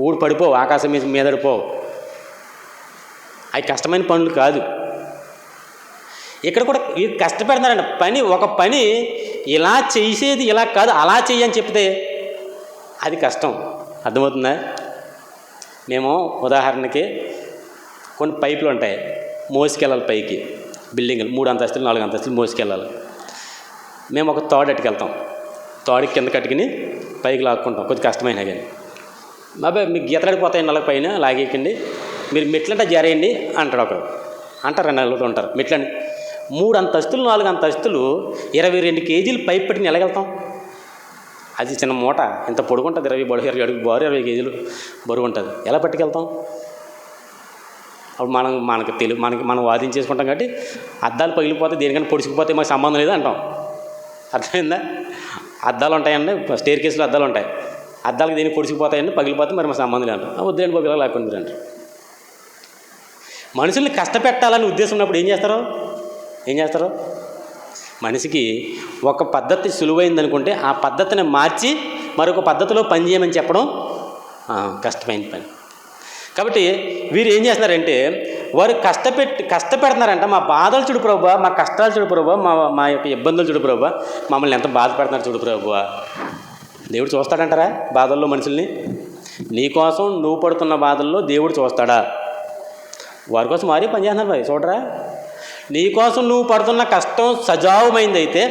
ఊడు పడిపోవు, ఆకాశం మీద పడిపోవు. అవి కష్టమైన పనులు కాదు. ఇక్కడ కూడా కష్టపెడతారండి. ఒక పని ఇలా చేసేది ఇలా కాదు, అలా చెయ్యని చెప్తే అది కష్టం. అర్థమవుతుందా? మేము ఉదాహరణకి కొన్ని పైపులు ఉంటాయి, మోసుకెళ్ళాలి పైకి, బిల్డింగ్లు 3 అంతస్తులు 4 అంతస్తులు మోసుకెళ్ళాలి. మేము ఒక తాడు అట్టుకెళ్తాం, తాడుకి కింద కట్టుకుని పైకి లాక్కుంటాం. కొద్ది కష్టమైనా కానీ బాబాయ్ మీకు గీతలాడిపోతాయండి, నెలకు పైన లాగేయకండి, మీరు మెట్లంటే జారేయండి అంటాడు ఒకరు. అంటారు 2 నెలలు ఉంటారు మెట్లండి. 3 అంతస్తులు 4 అంతస్తులు 22 కేజీలు పైప్ పట్టుకుని ఎలాగెళ్తాం? అది చిన్న మూట, ఇంత పొడుగుంటుంది, 20 అడుగు బారు, 20 కేజీలు బరువు ఉంటుంది. ఎలా పట్టుకెళ్తాం? అప్పుడు మనం వాదించేసుకుంటాం కాబట్టి అద్దాలు పగిలిపోతే దేనికన్నా పొడుచుకుపోతే మాకు సంబంధం లేదు అంటాం. అర్థమైందా? అద్దాలు ఉంటాయండి, స్టేర్ కేసులో అద్దాలు ఉంటాయి, అద్దాలకు దేనికి పొడిచిపోతాయండి, పగిలిపోతే మరి మాకు సంబంధం లేదు అంటాం. వద్దేంటి బాబు ఇలా లేకుండా అంటారు. మనుషుల్ని కష్టపెట్టాలని ఉద్దేశం ఉన్నప్పుడు ఏం చేస్తారు? మనిషికి ఒక పద్ధతి సులువైంది అనుకుంటే ఆ పద్ధతిని మార్చి మరొక పద్ధతిలో పని చేయమని చెప్పడం కష్టమైన పని. కాబట్టి వీరు ఏం చేస్తున్నారంటే వారు కష్టపెడుతున్నారంట. మా బాధలు చూడు ప్రభువా, మా కష్టాలు చూడు ప్రభువా, మా యొక్క ఇబ్బందులు చూడు ప్రభువా, మమ్మల్ని ఎంత బాధపెడుతున్నారు చూడు ప్రభువా. దేవుడు చూస్తాడంటారా బాధల్లో మనుషుల్ని? నీకోసం నువ్వు పడుతున్న బాధల్లో దేవుడు చూస్తాడా? వారి కోసం వారే పనిచేస్తున్నారు మరి, చూడరా? నీకోసం నువ్వు పడుతున్న కష్టం సజావుమైందైతే,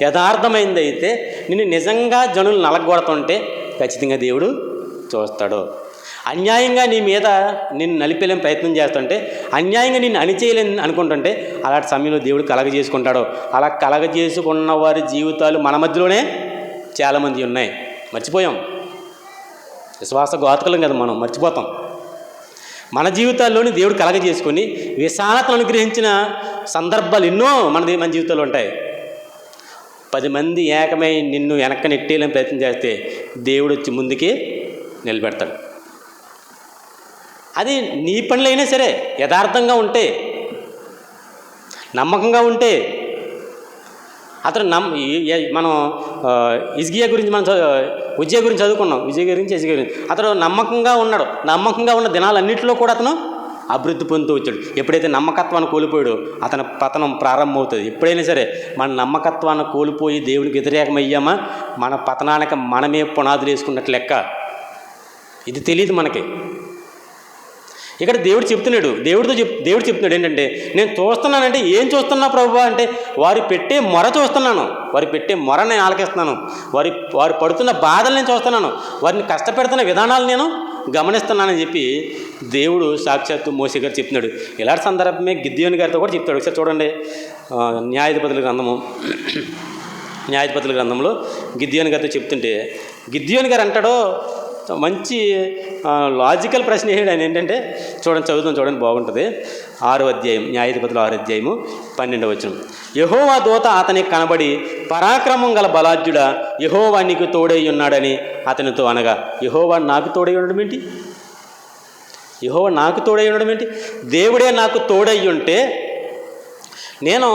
యథార్థమైందైతే, నిన్ను నిజంగా జనులు నలగొడుతుంటే ఖచ్చితంగా దేవుడు చూస్తాడు. అన్యాయంగా నీ మీద నిన్ను నలిపేలేని ప్రయత్నం చేస్తుంటే, అన్యాయంగా నిన్ను అణిచేయలేని అనుకుంటుంటే అలాంటి సమయంలో దేవుడు కలగజేసుకుంటాడు. అలా కలగజేసుకున్న వారి జీవితాలు మన మధ్యలోనే చాలామంది ఉన్నాయి. మర్చిపోయాం, విశ్వాసఘాతకులం కదా మనం, మర్చిపోతాం. మన జీవితాల్లోని దేవుడు కలగజేసుకొని విశాలతను అనుగ్రహించిన సందర్భాలు ఎన్నో మన జీవితాల్లో ఉంటాయి. 10 మంది ఏకమై నిన్ను వెనక్కి నెట్టేయాలని ప్రయత్నం చేస్తే దేవుడు వచ్చి ముందుకి నిలబెడతాడు. అది నీ పనులైనా సరే యథార్థంగా ఉంటే, నమ్మకంగా ఉంటే. అతను మనం ఇజ్గియా గురించి ఉజ్జియా గురించి చదువుకున్నాం, ఇజ్గియా గురించి. అతడు నమ్మకంగా ఉన్నాడు. నమ్మకంగా ఉన్న దినాలన్నింటిలో కూడా అతను అభివృద్ధి పొందుతూ వచ్చాడు. ఎప్పుడైతే నమ్మకత్వాన్ని కోల్పోయాడో అతని పతనం ప్రారంభమవుతుంది. ఎప్పుడైనా సరే మన నమ్మకత్వాన్ని కోల్పోయి దేవునికి వ్యతిరేకమయ్యామా, మన పతనానికి మనమే పునాదులు వేసుకున్నట్లు లెక్క. ఇది తెలియదు మనకి. ఇక్కడ దేవుడు చెప్తున్నాడు ఏంటంటే, నేను చూస్తున్నానంటే ఏం చూస్తున్నా ప్రభువా అంటే, వారు పెట్టే మొర చూస్తున్నాను, వారు పెట్టే మొర నేను ఆలకిస్తున్నాను, వారు పడుతున్న బాధలు నేను చూస్తున్నాను, వారిని కష్టపెడుతున్న విధానాలు నేను గమనిస్తున్నానని చెప్పి దేవుడు సాక్షాత్తు మోషే గారు చెప్తున్నాడు. ఇలాంటి సందర్భమే గిద్యోని గారితో కూడా చెప్తాడు. ఒకసారి చూడండి, న్యాయాధిపతుల గ్రంథంలో గిద్యోని గారితో చెప్తుంటే గిద్యోని గారు అంటాడో మంచి లాజికల్ ప్రశ్న వేయడం. ఆయన ఏంటంటే చదువుతాం, బాగుంటుంది. 6వ అధ్యాయం, న్యాయాధిపతులు 6వ అధ్యాయము 12వ వచనం. యెహోవా దూత అతనికి కనబడి, పరాక్రమం గల బలాఢ్యుడా, యెహోవా నీకు తోడై ఉన్నాడని అతనితో అనగా. యెహోవా నాకు తోడై ఉండడం ఏంటి? యెహోవా నాకు తోడై ఉండడం ఏంటి? దేవుడే నాకు తోడై ఉంటే నేను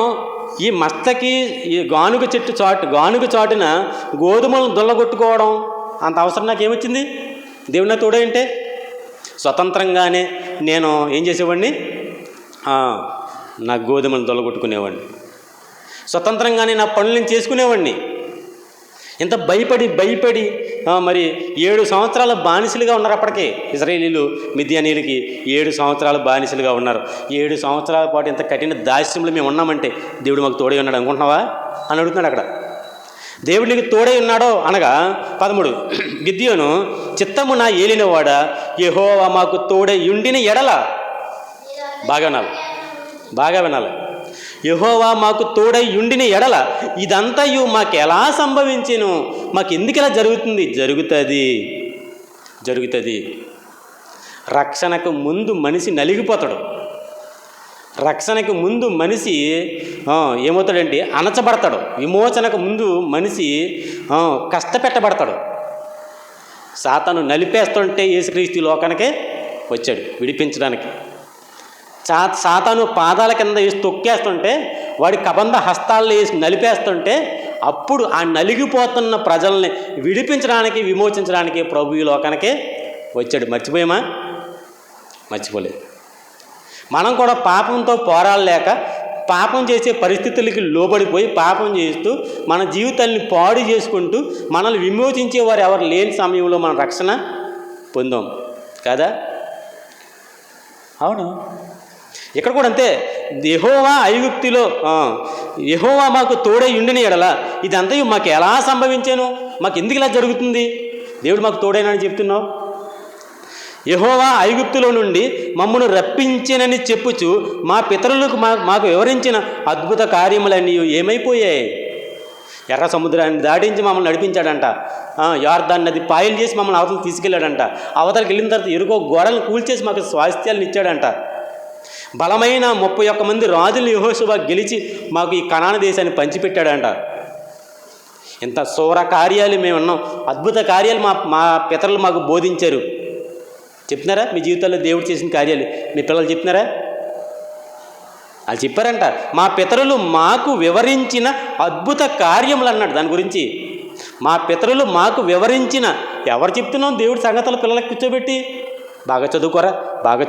ఈ మస్తకి ఈ గానుగ చాటున గోధుమలను దుల్లగొట్టుకోవడం అంత అవసరం నాకేమొచ్చింది? దేవుడు నా తోడే అంటే స్వతంత్రంగానే నేను ఏం చేసేవాడిని? నా గోధుమలు దొల్లగొట్టుకునేవాడిని, స్వతంత్రంగానే నా పనులు నేను చేసుకునేవాడిని. ఇంత భయపడి మరి 7 సంవత్సరాల బానిసలుగా ఉన్నారు. అప్పటికే ఇశ్రాయేలీలు మిద్యానీయులకి 7 సంవత్సరాలు బానిసలుగా ఉన్నారు. 7 సంవత్సరాల పాటు ఇంత కఠిన దాస్యంలో మేము ఉన్నామంటే దేవుడు మాకు తోడై ఉన్నాడు అనుకుంటున్నావా అని అడుగుతున్నాడు. అక్కడ దేవుడు నీకు తోడై ఉన్నాడో అనగా 13 గిద్యోను, చిత్తము నా ఏలినవాడా, యెహోవా మాకు తోడై ఉండిన ఎడల, బాగా ఉన్నారు, బాగా వినాలి. యెహోవా మాకు తోడై ఉండిన ఎడల ఇదంతయు మాకు ఎలా సంభవించెను, మాకు ఎందుకు ఇలా జరుగుతుంది. రక్షణకు ముందు మనిషి నలిగిపోతాడు. రక్షణకు ముందు మనిషి ఏమవుతాడంటే అణచబడతాడు. విమోచనకు ముందు మనిషి కష్టపెట్టబడతాడు. సాతాను నలిపేస్తుంటే యేసుక్రీస్తు లోకానికే వచ్చాడు విడిపించడానికి. సాతాను పాదాల కింద వేసి తొక్కేస్తుంటే, వాడి కబంధ హస్తాల్లో వేసి నలిపేస్తుంటే, అప్పుడు ఆ నలిగిపోతున్న ప్రజల్ని విడిపించడానికి, విమోచించడానికి ప్రభు ఈ లోకానికే వచ్చాడు. మర్చిపోలేదు. మనం కూడా పాపంతో పోరాడలేక, పాపం చేసే పరిస్థితులకి లోబడిపోయి పాపం చేస్తూ మన జీవితాన్ని పాడు చేసుకుంటూ మనల్ని విమోచించేవారు ఎవరు లేని సమయంలో మనం రక్షణ పొందాం కదా. అవును, ఇక్కడ కూడా అంతే. యెహోవా ఐగుప్తులో యెహోవా మాకు తోడై ఉండిన ఎడల ఇదంతా మాకు ఎలా సంభవించాను, మాకు ఎందుకు ఇలా జరుగుతుంది, దేవుడు మాకు తోడైనని చెప్తున్నావు. యెహోవా ఐగుప్తులో నుండి మమ్మను రప్పించినని చెప్పుచు మా పితరులకు మాకు వివరించిన అద్భుత కార్యములన్నీ ఏమైపోయాయి. ఎర్ర సముద్రాన్ని దాటించి మమ్మల్ని నడిపించాడంట. యోర్దాన్ నది పాయలు చేసి మమ్మల్ని అవతలకు తీసుకెళ్ళాడంట. అవతలకి వెళ్ళిన తర్వాత ఎరుకో గోడలను కూల్చేసి మాకు స్వాస్థ్యాలను ఇచ్చాడంట. బలమైన 31 మంది రాజులు యెహోషువ గెలిచి మాకు ఈ కనాను దేశాన్ని పంచిపెట్టాడంట. ఇంత శూర కార్యాలు మేము ఉన్నాం, అద్భుత కార్యాలు మా పితరులు మాకు బోధించారు. చెప్తున్నారా మీ జీవితంలో దేవుడు చేసిన కార్యాలు మీ పిల్లలు చెప్తున్నారా? వాళ్ళు చెప్పారంట, మా పితరులు మాకు వివరించిన అద్భుత కార్యములు అన్నాడు. దాని గురించి మా పితరులు మాకు వివరించిన, ఎవరు చెప్తున్నాం దేవుడి సంగతులు పిల్లలకు కూర్చోబెట్టి, బాగా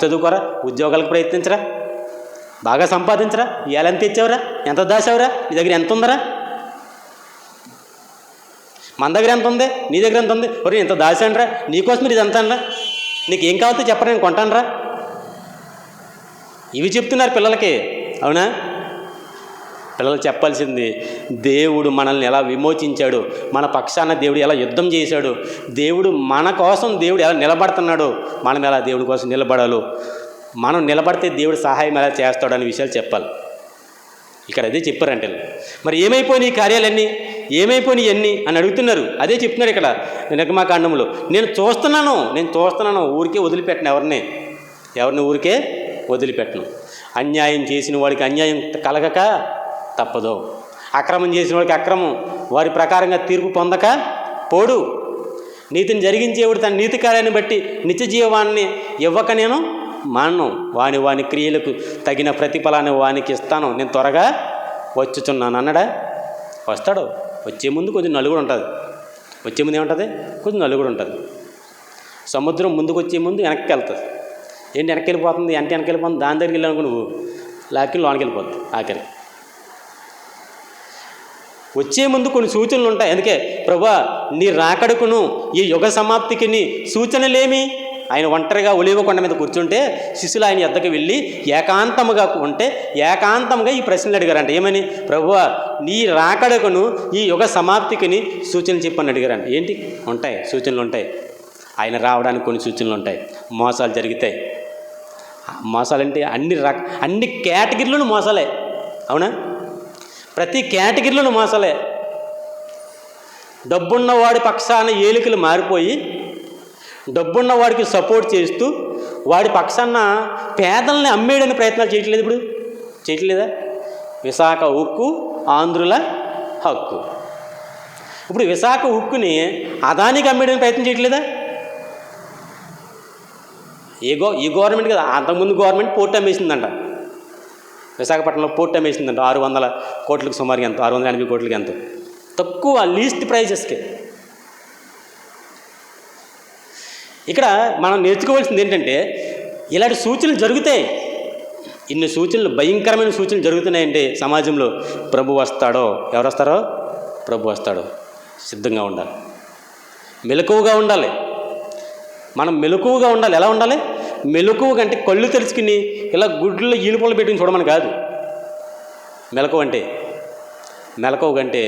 చదువుకోరా, ఉద్యోగాలకు ప్రయత్నించరా, బాగా సంపాదించరా, ఇవాళ ఎంత తెచ్చావురా, ఎంత దాచావురా, నీ దగ్గర ఎంత ఉందరా, మన దగ్గర ఎంత ఉంది, నీ దగ్గర ఎంత ఉంది, ఒరే ఎంత దాచానరా, నీకోసం మీరు ఇది ఎంత అనరా, నీకేం కావాలో చెప్పరా, నేను కొంటానరా. ఇవి చెప్తున్నారు పిల్లలకి. అవునా? పిల్లలు చెప్పాల్సింది దేవుడు మనల్ని ఎలా విమోచించాడు, మన పక్షాన దేవుడు ఎలా యుద్ధం చేశాడు, దేవుడు మన కోసం దేవుడు ఎలా నిలబడుతున్నాడు, మనం ఎలా దేవుడి కోసం నిలబడాలో, మనం నిలబడితే దేవుడు సహాయం ఎలా చేస్తాడు అనే విషయాలు చెప్పాలి. ఇక్కడ అదే చెప్పారంటే మరి ఏమైపోయినాయి కార్యాలన్నీ, ఏమైపోయినాయి అన్నీ అని అడుగుతున్నారు. అదే చెప్తున్నారు ఇక్కడ నిర్గమాకాండంలో. నేను చూస్తున్నాను, ఊరికే వదిలిపెట్టను, ఎవరిని ఊరికే వదిలిపెట్టను. అన్యాయం చేసిన వాడికి అన్యాయం కలగక తప్పదు, అక్రమం చేసిన వాడికి అక్రమం వారి ప్రకారంగా తీర్పు పొందక పోడు. నీతిని జరిగించేవాడు తన నీతి కార్యాన్ని బట్టి నిత్య జీవాన్ని ఇవ్వక నేను మానను. వాని క్రియలకు తగిన ప్రతిఫలాన్ని వానికి ఇస్తాను, నేను త్వరగా వచ్చుచున్నాను అన్నాడా? వస్తాడు. వచ్చే ముందు కొంచెం నలుగుడు ఉంటుంది. వచ్చే ముందు ఏముంటుంది? కొంచెం నలుగుడు ఉంటుంది. సముద్రం ముందుకు వచ్చే ముందు వెనక్కి వెళ్తుంది. ఏంటి వెనక్కి వెళ్ళిపోతుంది అంటే వెనక్కి వెళ్ళిపోతుంది, దాని దగ్గరికి వెళ్ళానుకో నువ్వు లాక్కి లోనికి వెళ్ళిపోతుంది. ఆఖరి వచ్చే ముందు కొన్ని సూచనలు ఉంటాయి. అందుకే ప్రభువా నీ రాకడకును ఈ యుగ సమాప్తికి నీ సూచనలేమి. ఆయన ఒంటరిగా ఒలీవ కొండ మీద కూర్చుంటే శిష్యులు ఆయన యొద్దకు వెళ్ళి ఏకాంతంగా ఈ ప్రశ్నలు అడిగారంట. ఏమని? ప్రభువా నీ రాకడకును ఈ యుగ సమాప్తికి సూచనలు చెప్పని అడిగారంట. ఏంటి ఉంటాయి? సూచనలు ఉంటాయి. ఆయన రావడానికి కొన్ని సూచనలు ఉంటాయి. మోసాలు జరుగుతాయి. మోసాలంటే అన్ని కేటగిరీలను మోసాలే. అవునా? ప్రతి కేటగిరీలోనూ మోసాలే. డబ్బున్నవాడి పక్షాన ఏలికలు మారిపోయి డబ్బున్నవాడికి సపోర్ట్ చేస్తూ వాడి పక్షాన పేదల్ని అమ్మేయడానికి ప్రయత్నాలు చేయట్లేదా? విశాఖ ఉక్కు ఆంధ్రుల హక్కు. ఇప్పుడు విశాఖ ఉక్కుని అదానికి అమ్మేయడానికి ప్రయత్నం చేయట్లేదా? ఈ గవర్నమెంట్ కదా, అంతకుముందు గవర్నమెంట్ పోర్ట్ అమ్మేసిందంట. విశాఖపట్నంలో పోర్ట్ అమ్మేసిందంట 600 కోట్లకు సుమారుగా, ఎంత 680 కోట్లకి, ఎంత తక్కువ లీస్ట్ ప్రైజెస్కి. ఇక్కడ మనం నేర్చుకోవాల్సింది ఏంటంటే ఇలాంటి సూచనలు జరుగుతాయి. ఇన్ని సూచనలు, భయంకరమైన సూచనలు జరుగుతున్నాయంటే సమాజంలో ప్రభు వస్తాడో, ఎవరు వస్తారో? ప్రభు వస్తాడో. సిద్ధంగా ఉండాలి, మెలకువగా ఉండాలి. మనం మెలకువగా ఉండాలి. ఎలా ఉండాలి? మెలకువ అంటే కళ్ళు తెరుచుకుని ఇలా గుడ్లలో ఈనుపళ్ళు పెట్టుకుని చూడమని కాదు. మెలకువ కంటే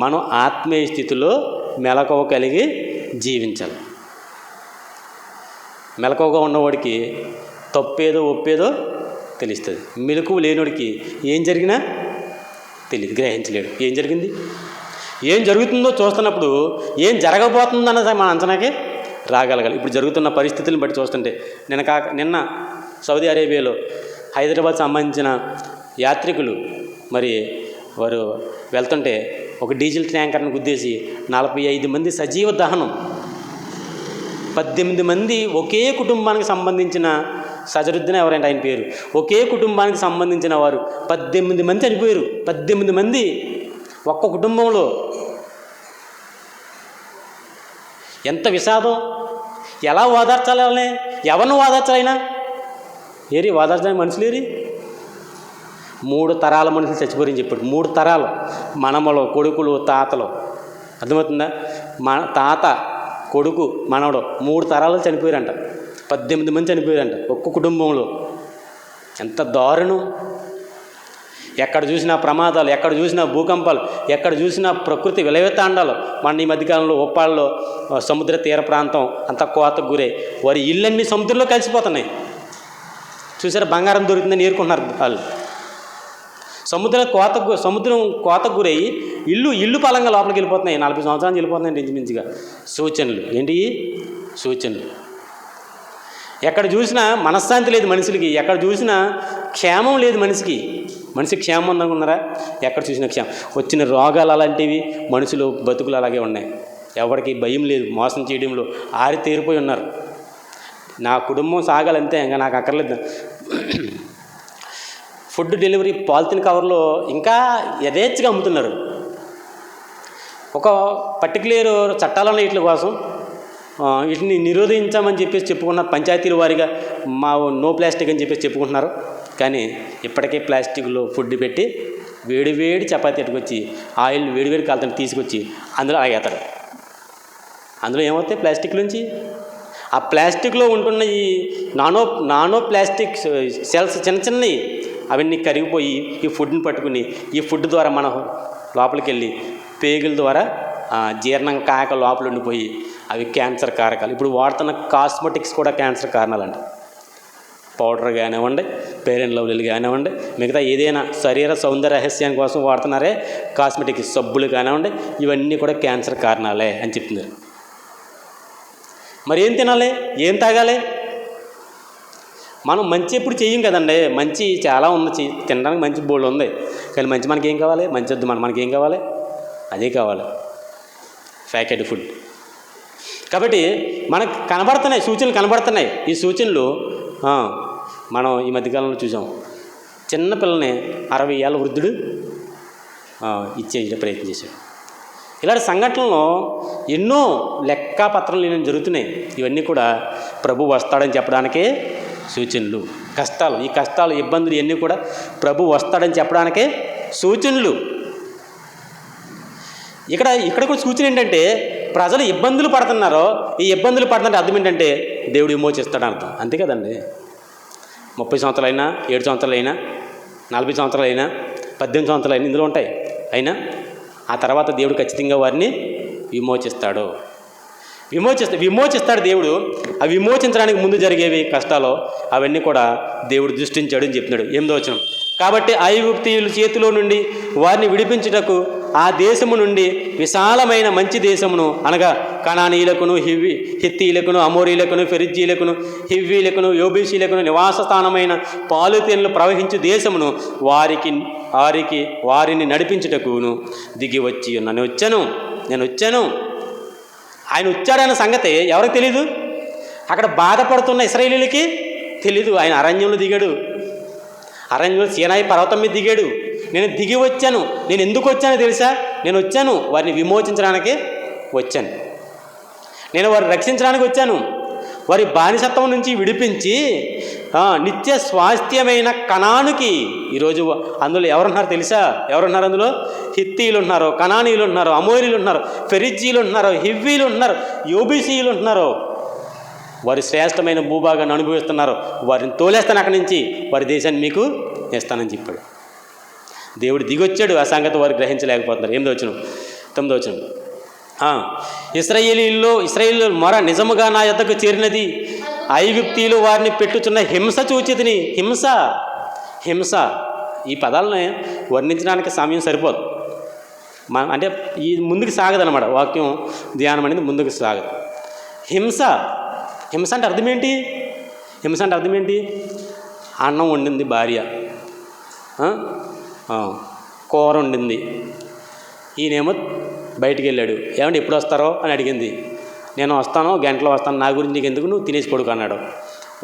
మనం ఆత్మీయ స్థితిలో మెలకువ కలిగి జీవించాలి. మెలకువగా ఉన్నవాడికి తప్పేదో ఒప్పేదో తెలుస్తుంది. మెలకువ లేనివాడికి ఏం జరిగినా తెలియదు, గ్రహించలేడు. ఏం జరిగింది, ఏం జరుగుతుందో చూస్తున్నప్పుడు ఏం జరగబోతుందన్నది మన అంచనాకే రాగలగాలి. ఇప్పుడు జరుగుతున్న పరిస్థితులను బట్టి చూస్తుంటే నిన్న సౌదీ అరేబియాలో హైదరాబాద్ సంబంధించిన యాత్రికులు మరి వారు వెళ్తుంటే ఒక డీజిల్ ట్యాంకర్ను గుద్దేసి 45 మంది సజీవ దహనం, 18 మంది ఒకే కుటుంబానికి సంబంధించిన సజరుద్దీన్ ఎవరంటే ఆయన పేరు, ఒకే కుటుంబానికి సంబంధించిన వారు 18 మంది చనిపోయారు. 18 మంది ఒక్క కుటుంబంలో. ఎంత విషాదం! ఎలా ఓదార్చాలి వాళ్ళని? ఎవరిని ఓదార్చాలైనా? ఏరి ఓదార్చడానికి మనుషులేరి? 3 తరాల మనుషులు చచ్చిపోరని చెప్పాడు. 3 తరాలు, మనమలు, కొడుకులు, తాతలు. అర్థమవుతుందా? మన తాత, కొడుకు, మనవడు 3 తరాలు చనిపోయారంట. 18 మంది చనిపోయారంట ఒక్క కుటుంబంలో. ఎంత దారుణం! ఎక్కడ చూసినా ప్రమాదాలు, ఎక్కడ చూసినా భూకంపాలు, ఎక్కడ చూసినా ప్రకృతి విలవితాండాలు. మన ఈ మధ్యకాలంలో ఉప్పాళ్ళలో సముద్ర తీర ప్రాంతం అంతా కోతకు గురై వారి ఇళ్ళన్నీ సముద్రంలో కలిసిపోతున్నాయి. చూసారా, బంగారం దొరుకుతుందని ఏరుకుంటున్నారు వాళ్ళు. సముద్రం కోతకు గురై ఇల్లు పలంగా లోపలికి వెళ్ళిపోతున్నాయి. 40 సంవత్సరాలు వెళ్ళిపోతున్నాయి ఇంచుమించుగా. సూచనలు ఏంటి? సూచనలు. ఎక్కడ చూసినా మనశ్శాంతి లేదు మనుషులకి, ఎక్కడ చూసినా క్షేమం లేదు మనిషికి. మనిషి క్షేమం ఉందనుకున్నారా? ఎక్కడ చూసినా క్షేమం. వచ్చిన రోగాలు అలాంటివి, మనుషులు బతుకులు అలాగే ఉన్నాయి. ఎవరికి భయం లేదు, మోసం చేయడంలో ఆరితేరిపోయి ఉన్నారు. నా కుటుంబం సాగాలంతే, ఇంకా నాకు అక్కర్లేదు. ఫుడ్ డెలివరీ పాలిథిన్ కవర్లో ఇంకా యథేచ్ఛగా అమ్ముతున్నారు. ఒక పర్టికులర్ చట్టాలు ఉన్నాయి వీటి కోసం. వీటిని నిరోధించామని చెప్పేసి చెప్పుకున్న పంచాయతీల వారిగా మా నో ప్లాస్టిక్ అని చెప్పేసి చెప్పుకుంటున్నారు. కానీ ఇప్పటికే ప్లాస్టిక్లో ఫుడ్ పెట్టి వేడి చపాతీ ఎట్టుకొచ్చి ఆయిల్ వేడి కాలుతో తీసుకొచ్చి అందులో ఆగేస్తాడు. అందులో ఏమవుతాయి ప్లాస్టిక్ నుంచి? ఆ ప్లాస్టిక్లో ఉంటున్న ఈ నానో ప్లాస్టిక్ సెల్స్ చిన్నవి అవన్నీ కరిగిపోయి ఈ ఫుడ్ని పట్టుకుని ఈ ఫుడ్ ద్వారా మనం లోపలికి వెళ్ళి పేగుల ద్వారా జీర్ణం కాక లోపల ఉండిపోయి అవి క్యాన్సర్ కారకాలు. ఇప్పుడు వాడుతున్న కాస్మెటిక్స్ కూడా క్యాన్సర్ కారణాలంట. పౌడర్ కానివ్వండి, ఫెయిర్ అండ్ లవ్లీలు కానివ్వండి, మిగతా ఏదైనా శరీర సౌందర్య రహస్యం కోసం వాడుతున్నారే కాస్మెటిక్ సబ్బులు కానివ్వండి, ఇవన్నీ కూడా క్యాన్సర్ కారణాలే అని చెప్తున్నారు. మరి ఏం తినాలి, ఏం తాగాలి? మనం మంచి ఎప్పుడు చెయ్యం కదండి. మంచి చాలా ఉంది, తినడానికి మంచి బోల్డ్ ఉంది. కానీ మంచి మనకి ఏం కావాలి? మంచి వద్దు, మనకి ఏం కావాలి? అదే కావాలి, ప్యాకెట్ ఫుడ్. కాబట్టి మనకు కనబడుతున్నాయి, సూచనలు కనబడుతున్నాయి. ఈ సూచనలు మనం ఈ మధ్యకాలంలో చూసాం. చిన్నపిల్లని 60 ఏళ్ళ వృద్ధుడు ఇచ్చే ప్రయత్నం చేశాడు. ఇలాంటి సంఘటనలు ఎన్నో లెక్కాపత్రాలు నేను జరుగుతున్నాయి. ఇవన్నీ కూడా ప్రభు వస్తాడని చెప్పడానికే సూచనలు. ఈ కష్టాలు ఇబ్బందులు ఇవన్నీ కూడా ప్రభు వస్తాడని చెప్పడానికే సూచనలు. ఇక్కడ కూడా సూచన ఏంటంటే ప్రజలు ఇబ్బందులు పడుతున్నారో, ఈ ఇబ్బందులు పడుతుంటే అర్థం ఏంటంటే దేవుడు విమోచిస్తాడని అర్థం. అంతే కదండి. 30 సంవత్సరాలైనా, 7 సంవత్సరాలైనా, 40 సంవత్సరాలైనా, 18 సంవత్సరాలైనా ఇందులో ఉంటాయి. అయినా ఆ తర్వాత దేవుడు ఖచ్చితంగా వారిని విమోచిస్తాడు దేవుడు. అవి విమోచించడానికి ముందు జరిగేవి కష్టాలు అవన్నీ కూడా దేవుడు దృష్టించాడు అని చెప్తున్నాడు. 8వ వచనం. కాబట్టి ఐగుప్తీయుల చేతిలో నుండి వారిని విడిపించుటకు ఆ దేశము నుండి విశాలమైన మంచి దేశమును, అనగా కనానీయులకును, హిత్తీయులకును, అమోరీయులకును, ఫెరిజ్జీయులకును, హివ్వీయులకును, యోబీసీయులకును నివాస స్థానమైన పాలుతేనలు ప్రవహించు దేశమును వారిని నడిపించుటకును దిగి వచ్చి నేను వచ్చాను. ఆయన వచ్చాడన్న సంగతి ఎవరికి తెలీదు? అక్కడ బాధపడుతున్న ఇశ్రాయేలీయులకి తెలీదు. ఆయన అరణ్యంలో దిగాడు. అరణ్యంలో సీనాయి పర్వతం మీద దిగాడు. నేను దిగి వచ్చాను. నేను ఎందుకు వచ్చానో తెలుసా? నేను వచ్చాను వారిని విమోచించడానికి వచ్చాను. నేను వారిని రక్షించడానికి వచ్చాను. వారి బానిసత్వం నుంచి విడిపించి నిత్య స్వాస్థ్యమైన కనానుకి. ఈరోజు అందులో ఎవరున్నారు తెలుసా? ఎవరున్నారు అందులో? హిత్తీయులు ఉన్నారు, కనానీయులు ఉన్నారు, అమోరీలు ఉన్నారు, ఫెరిజ్జీలు ఉన్నారు, హివ్వీలు ఉన్నారు, యోబీసీయులు ఉన్నారు. వారి శ్రేష్టమైన భూభాగాన్ని అనుభవిస్తున్నారు. వారిని తోలేస్తాను అక్కడి నుంచి, వారి దేశాన్ని మీకు ఇస్తానని చెప్పాడు. దేవుడు దిగొచ్చాడు. ఆ సంగతి వారు గ్రహించలేకపోతున్నారు. 8వ వచనం, 9వ వచనం. ఇశ్రాయేలీయుల మొర నిజముగా నా యొద్దకు చేరినది. ఐగుప్తీయులు వారిని పెట్టుచున్న హింస చూచితిని. హింస, ఈ పదాలని వర్ణించడానికి సమయం సరిపోదు. అంటే ఈ ముందుకు సాగదన్నమాట, వాక్యం ధ్యానం అనేది ముందుకు సాగదు. హింస, హింస అంటే అర్థం ఏంటి? హింస అంటే అర్థం ఏంటి? అన్నం వండింది భార్య, కూర వండింది, ఈయనేమో బయటికి వెళ్ళాడు. ఏమంటే ఎప్పుడు వస్తారో అని అడిగింది. నేను వస్తాను, గంటలో వస్తాను, నా గురించి నీకు ఎందుకు, నువ్వు తినేసి పడుకో అన్నాడు.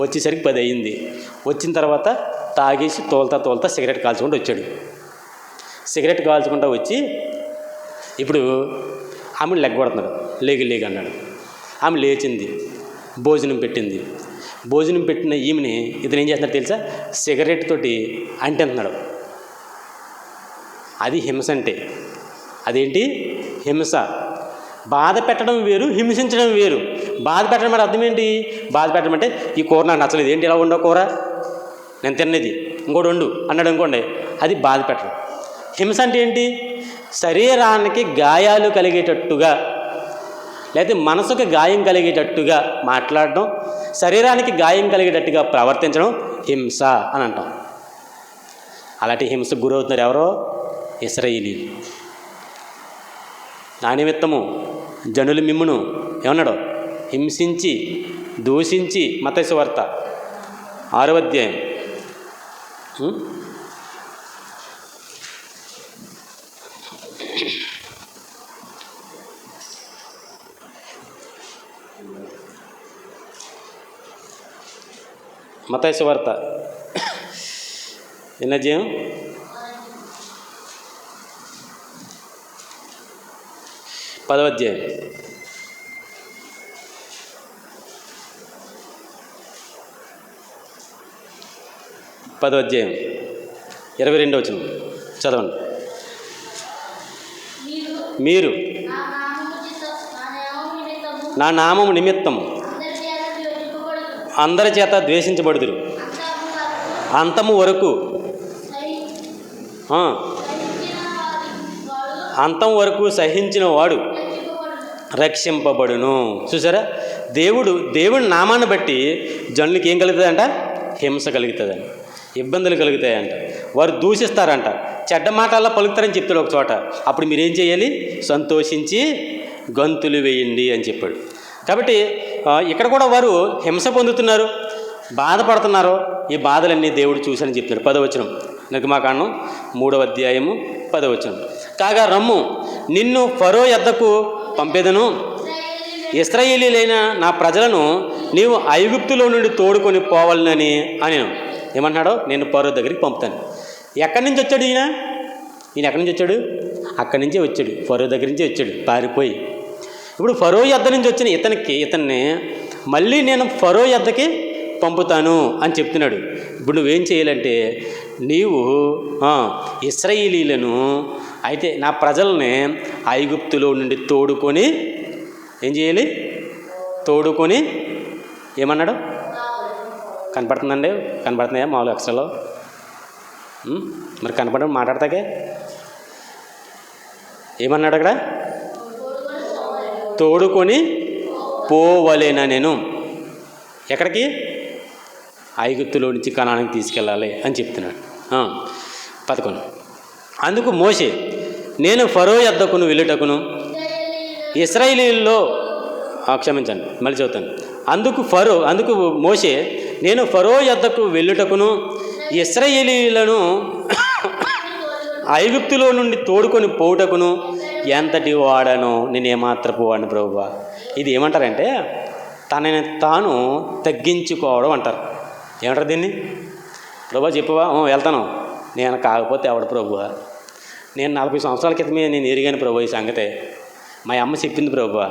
వచ్చేసరికి 10 అయ్యింది. వచ్చిన తర్వాత తాగేసి తోలుతా సిగరెట్ కాల్చుకుంటూ వచ్చాడు. సిగరెట్ కాల్చుకుంటూ వచ్చి ఇప్పుడు ఆమెను లెగ్గొడుతున్నాడు. లేగి అన్నాడు. ఆమె లేచింది, భోజనం పెట్టింది. భోజనం పెట్టిన ఈమెని ఇతను ఏం చేస్తున్నాడు తెలుసా? సిగరెట్ తోటి అంటున్నాడు. అది హింస అంటే. అదేంటి హింస? బాధ పెట్టడం వేరు, హింసించడం వేరు. బాధ పెట్టడం అంటే అర్థం ఏంటి? బాధ పెట్టడం అంటే ఈ కూర నాకు నచ్చలేదు, ఏంటి ఇలా ఉండవు కూర, నేను తిన్నది, ఇంకోటి వండు అన్నాడు అనుకోండి, అది బాధ పెట్టడం. హింస అంటే ఏంటి? శరీరానికి గాయాలు కలిగేటట్టుగా, లేకపోతే మనసుకు గాయం కలిగేటట్టుగా మాట్లాడడం, శరీరానికి గాయం కలిగేటట్టుగా ప్రవర్తించడం హింస అని అంటాం. అలాంటి హింసకు గురవుతున్నారు ఎవరో? ఇశ్రాయేలీయులు. నా నిమిత్తము జనులు మిమ్మును ఏమన్నాడు? హింసించి దూషించి, మత్తయి సువార్త 6వ అధ్యాయం మత్తయి సువార్త ఎన్నో అధ్యాయం? 10వ అధ్యాయం 22వ వచనం చదవండి. మీరు నా నామము నిమిత్తము అందరి చేత ద్వేషించబడుదురు, అంతము వరకు సహించిన వాడు రక్షింపబడును. చూసారా, దేవుడి నామాన్ని బట్టి జనులకి ఏం కలుగుతుందంట? హింస కలుగుతుందంట, ఇబ్బందులు కలుగుతాయంట, వారు దూషిస్తారంట, చెడ్డ మాటల్లో పలుకుతారని చెప్తాడు ఒక చోట. అప్పుడు మీరేం చేయాలి? సంతోషించి గంతులు వేయండి అని చెప్పాడు. కాబట్టి ఇక్కడ కూడా వారు హింస పొందుతున్నారు, బాధపడుతున్నారు. ఈ బాధలన్నీ దేవుడు చూశానని చెప్తాడు. 10వ వచనం, నిర్గమాకాండం 3వ అధ్యాయము 10వ వచనం. కాగా రమ్ము, నిన్ను ఫరో యొద్దకు పంపేదను, ఇశ్రాయేలీయులైన నా ప్రజలను నీవు ఐగుప్తులో నుండి తోడుకొని పోవాలని అని ఏమన్నాడో, నేను ఫరో దగ్గరికి పంపుతాను. ఎక్కడి నుంచి వచ్చాడు ఈయన ఎక్కడి నుంచి వచ్చాడు? అక్కడి నుంచే వచ్చాడు, ఫరో దగ్గర నుంచే వచ్చాడు పారిపోయి. ఇప్పుడు ఫరో యొద్ద నుంచి వచ్చిన ఇతన్ని మళ్ళీ నేను ఫరో యొద్దకి పంపుతాను అని చెప్తున్నాడు. ఇప్పుడు నువ్వేం చేయాలంటే, నీవు ఇశ్రాయేలీయులను, అయితే నా ప్రజల్ని ఐగుప్తులో నుండి తోడుకొని ఏం చేయాలి? తోడుకొని ఏమన్నాడు? కనపడుతుందండి? కనపడుతున్నాయా మామూలు అక్షరాలు? మరి కనపడడం మాట్లాడతాకే ఏమన్నాడు అక్కడ? తోడుకొని పోవలేనా నేను. ఎక్కడికి? ఐగుప్తులో నుంచి కనానికి తీసుకెళ్ళాలి అని చెప్తున్నాడు. 11. అందుకు మోషే, నేను ఫరో యొద్దకును వెళ్ళుటకును ఇశ్రాయేలీయుల్లో క్షమించండి మళ్ళీ చదువుతాను. అందుకు మోషే, నేను ఫరో యొద్దకు వెళ్ళుటకును ఇశ్రాయేలీయులను ఐగుప్తులో నుండి తోడుకొని పోవుటకును ఎంతటి వాడను, నేను ఏమాత్రపు వాడిని ప్రభువా. ఇది ఏమంటారంటే తనని తాను తగ్గించుకోవడం అంటారు. ఏమంటారు దీన్ని? ప్రభువా చెప్పవా? వెళ్తాను. నేను కాకపోతే ఎవడు ప్రభువా, నేను 40 సంవత్సరాల క్రితమే నేను ఎరిగాను ప్రభు ఈ సంగతే, మా అమ్మ చెప్పింది ప్రభువా,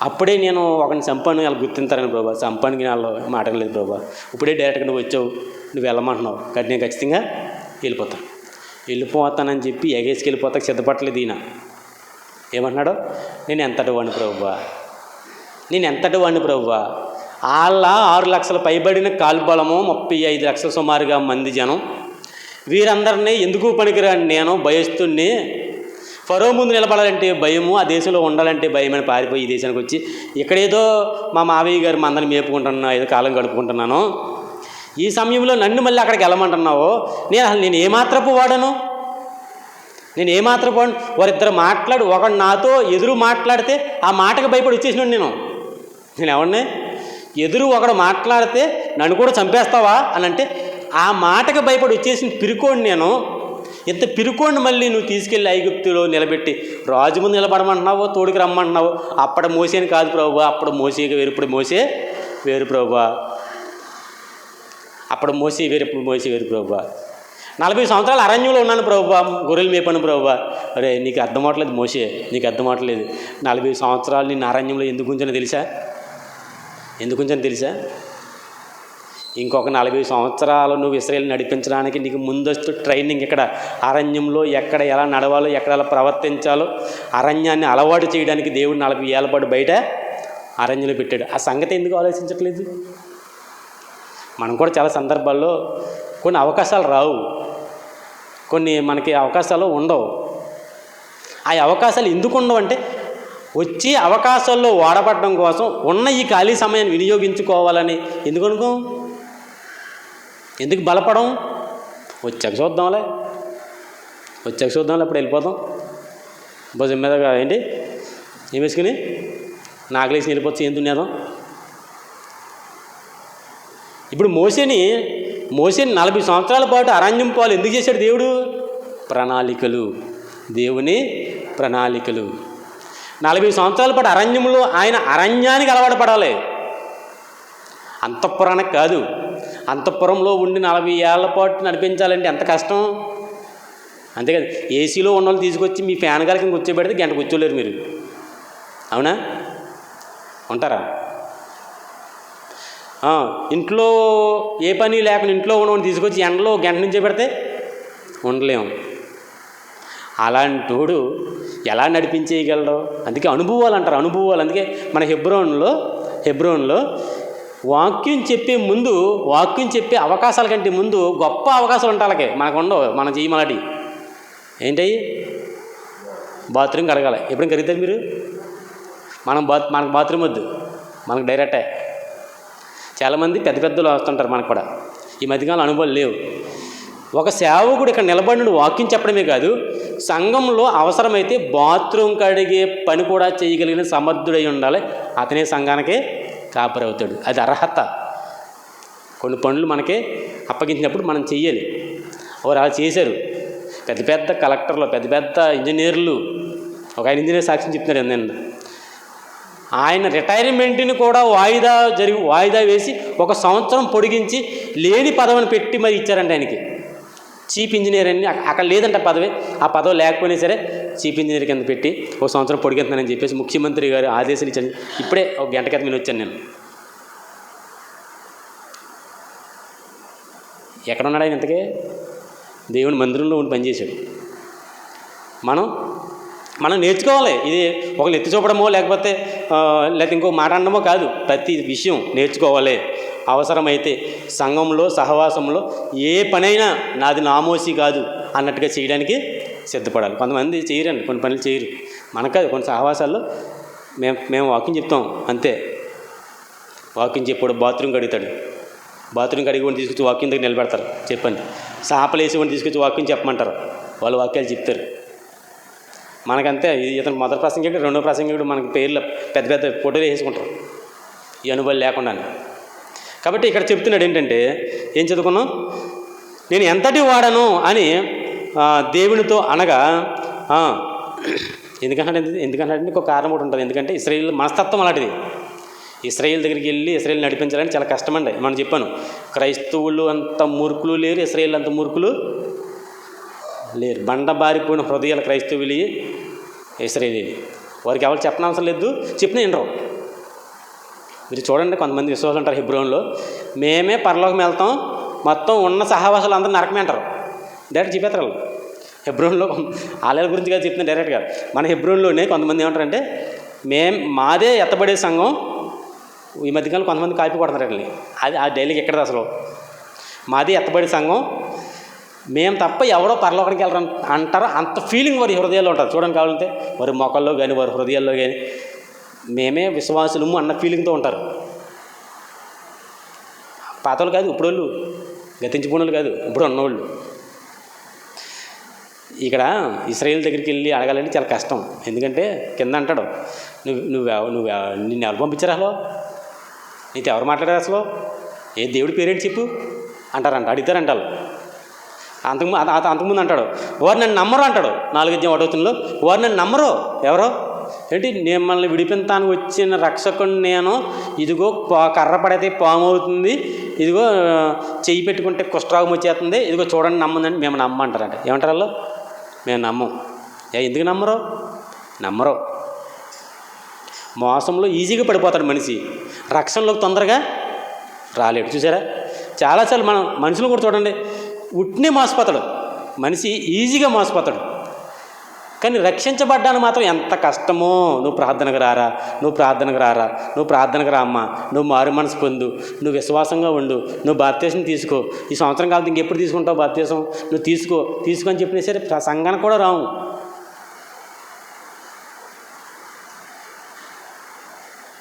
అప్పుడే నేను ఒకరిని చంపాను వాళ్ళు గుర్తింతారని ప్రభు, చంపానికి నాలో మాటలేదు ప్రభు, ఇప్పుడే డైరెక్ట్గా నువ్వు వచ్చావు, నువ్వు వెళ్ళమంటున్నావు కాబట్టి నేను ఖచ్చితంగా వెళ్ళిపోతానని చెప్పి ఎగేసుకెళ్ళిపోతాకు సిద్ధపడలేదు ఈయన. ఏమంటున్నాడు? నేను ఎంతటి వాడిని ప్రభువా, వాళ్ళ 6 లక్షల పైబడిన కాల్బలము 35 లక్షల సుమారుగా మంది జనం, వీరందరినీ ఎందుకు పనికిరాని నేను భయస్తుని, ఫరో ముందు నిలబడాలంటే భయము, ఆ దేశంలో ఉండాలంటే భయమని పారిపోయి ఈ దేశానికి వచ్చి ఇక్కడేదో మా మావయ్య గారు మందని మేపుకుంటున్నా, ఏదో కాలం గడుపుకుంటున్నాను, ఈ సమయంలో నన్ను మళ్ళీ అక్కడికి వెళ్ళమంటున్నావో నేను ఏమాత్రపు వాడను, నేను ఏమాత్రపు వాడను. వారిద్దరు ఒకడు నాతో ఎదురు మాట్లాడితే ఆ మాటకు భయపడి వచ్చేసినాడు. నేను ఎవరిని ఎదురు ఒకడు మాట్లాడితే నన్ను కూడా చంపేస్తావా అని అంటే ఆ మాటకు భయపడి వచ్చేసిన పిరుకోండి నేను. ఇంత పిరుకోండి మళ్ళీ నువ్వు తీసుకెళ్ళి ఐగుప్తులో నిలబెట్టి రాజు ముందు నిలబడమంటున్నావో, తోడుకి రమ్మంటున్నావు. అప్పుడు మోసేని కాదు ప్రభువా, అప్పుడు మోసేకి వేరు, ఇప్పుడు మోసే వేరు ప్రభువా, అప్పుడు మోసే వేరు, ఇప్పుడు మోసే వేరు ప్రభువా. 40 సంవత్సరాలు అరణ్యంలో ఉన్నాను ప్రభువా, గొర్రెలు మేపను ప్రభువా. అరే నీకు అర్థం అవట్లేదు మోసే, నీకు అర్థం అవట్లేదు. 40 సంవత్సరాలు నిన్ను అరణ్యంలో ఎందుకు ఉంచానో తెలుసా? ఇంకొక 40 సంవత్సరాలు నువ్వు ఇశ్రాయేలు నడిపించడానికి నీకు ముందస్తు ట్రైనింగ్ ఇక్కడ అరణ్యంలో ఎక్కడ ఎలా నడవాలో, ఎక్కడ ఎలా ప్రవర్తించాలో అరణ్యాన్ని అలవాటు చేయడానికి దేవుడు 40 ఏళ్ల పాటు బయట అరణ్యంలో పెట్టాడు. ఆ సంగతి ఎందుకు ఆలోచించట్లేదు? మనం కూడా చాలా సందర్భాల్లో కొన్ని అవకాశాలు రావు, కొన్ని మనకి అవకాశాలు ఉండవు. ఆ అవకాశాలు ఎందుకు ఉండవు అంటే వచ్చి అవకాశాల్లో వాడపడడం కోసం ఉన్న ఈ ఖాళీ సమయాన్ని వినియోగించుకోవాలని ఎందుకు బలపడం? వచ్చాక చూద్దాంలే అప్పుడు వెళ్ళిపోతాం. భుజం మీద ఏంటి ఏం వేసుకుని నాగలేసి వెళ్ళిపోవచ్చు, ఏం దున్నేదాం. ఇప్పుడు మోసేని 40 సంవత్సరాల పాటు అరణ్యం పాలు ఎందుకు చేశాడు దేవుడు? ప్రణాళికలు, దేవుని ప్రణాళికలు. 40 సంవత్సరాల పాటు అరణ్యంలో ఆయన అరణ్యానికి అలవాటు పడాలి, అంతఃపురానికి కాదు. అంతఃపురంలో ఉండి 40 ఏళ్ల పాటు నడిపించాలంటే ఎంత కష్టం. అంతేకాదు, ఏసీలో ఉన్న వాళ్ళు తీసుకొచ్చి మీ ఫ్యాన్ గారికి కూర్చోబెడితే గంట కూర్చోలేరు మీరు, అవునా? ఉంటారా? ఇంట్లో ఏ పని లేకుండా ఇంట్లో ఉన్నవాడిని తీసుకొచ్చి ఎండలో గంట నుంచే పెడితే ఉండలేము. అలాంటోడు ఎలా నడిపించేయగలడు? అందుకే అనుభవాలు అంటారు, అనుభవాలు. అందుకే మన హెబ్రోన్లో వాక్యం చెప్పే అవకాశాల కంటే ముందు గొప్ప అవకాశాలు ఉంటాయి. వాళ్ళకి మనకు ఉండవు. మనం చేయమలాటి ఏంటయ్యి? బాత్రూమ్ కడగాలి. ఎప్పుడైనా కరుగుతారు మీరు? మనకు బాత్రూమ్ వద్దు, మనకు డైరెక్టే. చాలామంది పెద్దలు వస్తుంటారు, మనకు కూడా ఈ మధ్యకాలం అనుభవాలు లేవు. ఒక సేవకుడు ఇక్కడ నిలబడిన వాక్యం చెప్పడమే కాదు, సంఘంలో అవసరమైతే బాత్రూమ్ కడిగే పని కూడా చేయగలిగిన సమర్థుడై ఉండాలి. అతనే సంఘానికే కాపరి అవుతాడు. అది అర్హత. కొన్ని పనులు మనకే అప్పగించినప్పుడు మనం చెయ్యాలి. వారు అలా చేశారు. పెద్ద కలెక్టర్లు, పెద్ద ఇంజనీర్లు. ఒక ఆయన ఇంజనీర్ సాక్ష్యం చెప్తున్నాడు. నేను ఆయన రిటైర్మెంట్ని కూడా వాయిదా వేసి 1 సంవత్సరం పొడిగించి లేని పదవిని పెట్టి మరి ఇచ్చారంట ఆయనకి. చీఫ్ ఇంజనీర్ అని అక్కడ లేదంట పదవి. ఆ పదవి లేకపోయినా సరే చీఫ్ ఇంజనీర్ కింద పెట్టి 1 సంవత్సరం పొడిగెత్తున్నానని చెప్పేసి ముఖ్యమంత్రి గారు ఆదేశాలు ఇచ్చాను. ఇప్పుడే 1 గంట క్రితం వచ్చాను నేను. ఎక్కడ ఉన్నాడు ఆయన? ఇంతకే దేవుని మందిరంలో ఉండి పనిచేశాడు. మనం నేర్చుకోవాలి. ఇది ఒకళ్ళు ఎత్తి చూపడమో లేకపోతే ఇంకో మాట అనడమో కాదు. ప్రతి విషయం నేర్చుకోవాలి. అవసరమైతే సంఘంలో సహవాసంలో ఏ పనైనా నాది నామోసి కాదు అన్నట్టుగా చేయడానికి సిద్ధపడాలి. కొంతమంది చేయరండి, కొన్ని పనులు చేయరు. మనకు కాదు, కొన్ని సహవాసాల్లో మేము వాక్యం చెప్తాం అంతే. వాక్యం చెప్పాడు, బాత్రూమ్ కడుగుతాడు. బాత్రూమ్ కడిగి వాడిని తీసుకొచ్చి వాక్యం దగ్గర నిలబెడతారు. చెప్పండి. సాపలేసి వాడిని తీసుకొచ్చి వాక్యం చెప్పమంటారు. వాళ్ళు వాక్యాలు చెప్తారు. మనకంతే. ఇతను మొదటి ప్రసంగికుడు, రెండో ప్రసంగికుడు మనకి పేర్లు పెద్ద ఫోటోలు వేసుకుంటారు ఈ అనుభవాలు లేకుండా. కాబట్టి ఇక్కడ చెప్తున్నాడు ఏంటంటే, ఏం చదువుకున్నాం? నేను ఎంతటి వాడను అని దేవునితో అనగా, ఎందుకంటే ఒక కారణం కూడా ఉంటుంది. ఎందుకంటే ఇశ్రాయేలు మనస్తత్వం అలాంటిది. ఇశ్రాయేలు దగ్గరికి వెళ్ళి ఇశ్రాయేలు నడిపించాలని చాలా కష్టమండి. మనం చెప్పాను, క్రైస్తవులు అంత మూర్ఖులు లేరు, ఇశ్రాయేలు అంత మూర్ఖులు లేరు. బండబారిపోయిన హృదయాల క్రైస్తవులు ఇశ్రాయేలీలు. వారికి ఎవరు చెప్పనవసరం లేదు, చెప్పిన వినరు. మీరు చూడండి, కొంతమంది విశ్వాసాలు ఉంటారు హెబ్రోన్లో, మేమే పరలోకం వెళ్తాం, మొత్తం ఉన్న సహవాసాలు అందరూ నరకమే అంటారు. డైరెక్ట్ చెప్పేస్తారు వాళ్ళు. హెబ్రోన్లో ఆలయాల గురించి కాదు చెప్తున్నా డైరెక్ట్గా. మన హెబ్రోన్లోనే కొంతమంది ఏమంటారంటే, మాదే ఎత్తబడే సంఘం. ఈ మధ్యకాలం కొంతమంది కాపీ కొడుతున్నారు వీళ్ళని. అది ఆ డైలీకి ఎక్కడది అసలు? మాది ఎత్తబడే సంఘం, మేము తప్ప ఎవరో పరలోకానికి వెళ్ళరు అంటారు. అంత ఫీలింగ్ వారి హృదయాల్లో ఉంటారు. చూడండి, కావాలంటే వారి మొక్కల్లో కానీ వారి హృదయాల్లో కానీ మేమే విశ్వాసులము అన్న ఫీలింగ్తో ఉంటారు. పాతోళ్ళు కాదు, ఇప్పుడు వాళ్ళు గతించిపోయిన వాళ్ళు కాదు, ఇప్పుడు ఉన్నవాళ్ళు. ఇక్కడ ఇశ్రాయేల్ దగ్గరికి వెళ్ళి అడగాలంటే చాలా కష్టం. ఎందుకంటే కింద అంటాడు, నువ్వు నిన్ను ఎవరు పంపించారు అసలు, నీతో ఎవరు మాట్లాడారు అసలు, ఏ దేవుడి పేరేంటి చెప్పు అంటారంట, అడుగుతారంట వాళ్ళు. అంతకుముందు అంటాడు, వారు నన్ను నమ్మరు అంటాడు 4:1 వారు నన్ను నమ్మరు. ఎవరో ఏంటి, మిమ్మల్ని విడిపించడానికి వచ్చిన రక్షకుని నేను, ఇదిగో కర్ర పడితే పాము అవుతుంది, ఇదిగో చెయ్యి పెట్టుకుంటే కుష్ఠరోగం వచ్చేస్తుంది, ఇదిగో చూడండి నమ్మందండి. మేము నమ్మంటారంట. ఏమంటారు వాళ్ళు, మేము నమ్మం. ఎందుకు నమ్మరు. మోసంలో ఈజీగా పడిపోతాడు మనిషి, రక్షణలోకి తొందరగా రాలేడు. చూసారా, చాలాసార్లు మనం మనుషులు కూడా చూడండి, ఉట్నే మోసపోతాడు మనిషి, ఈజీగా మోసపోతాడు. కానీ రక్షించబడ్డానికి మాత్రం ఎంత కష్టమో. నువ్వు ప్రార్థనకు రారా, నువ్వు ప్రార్థనకు రా అమ్మా, నువ్వు మారు మనసు పొందు, నువ్వు విశ్వాసంగా ఉండు, నువ్వు బాప్తీసం తీసుకో, ఈ సంవత్సరం కాదు ఇంకెప్పుడు తీసుకుంటావు బాప్తీసం, నువ్వు తీసుకో అని చెప్పినా సరే సంఘానికి కూడా రావు.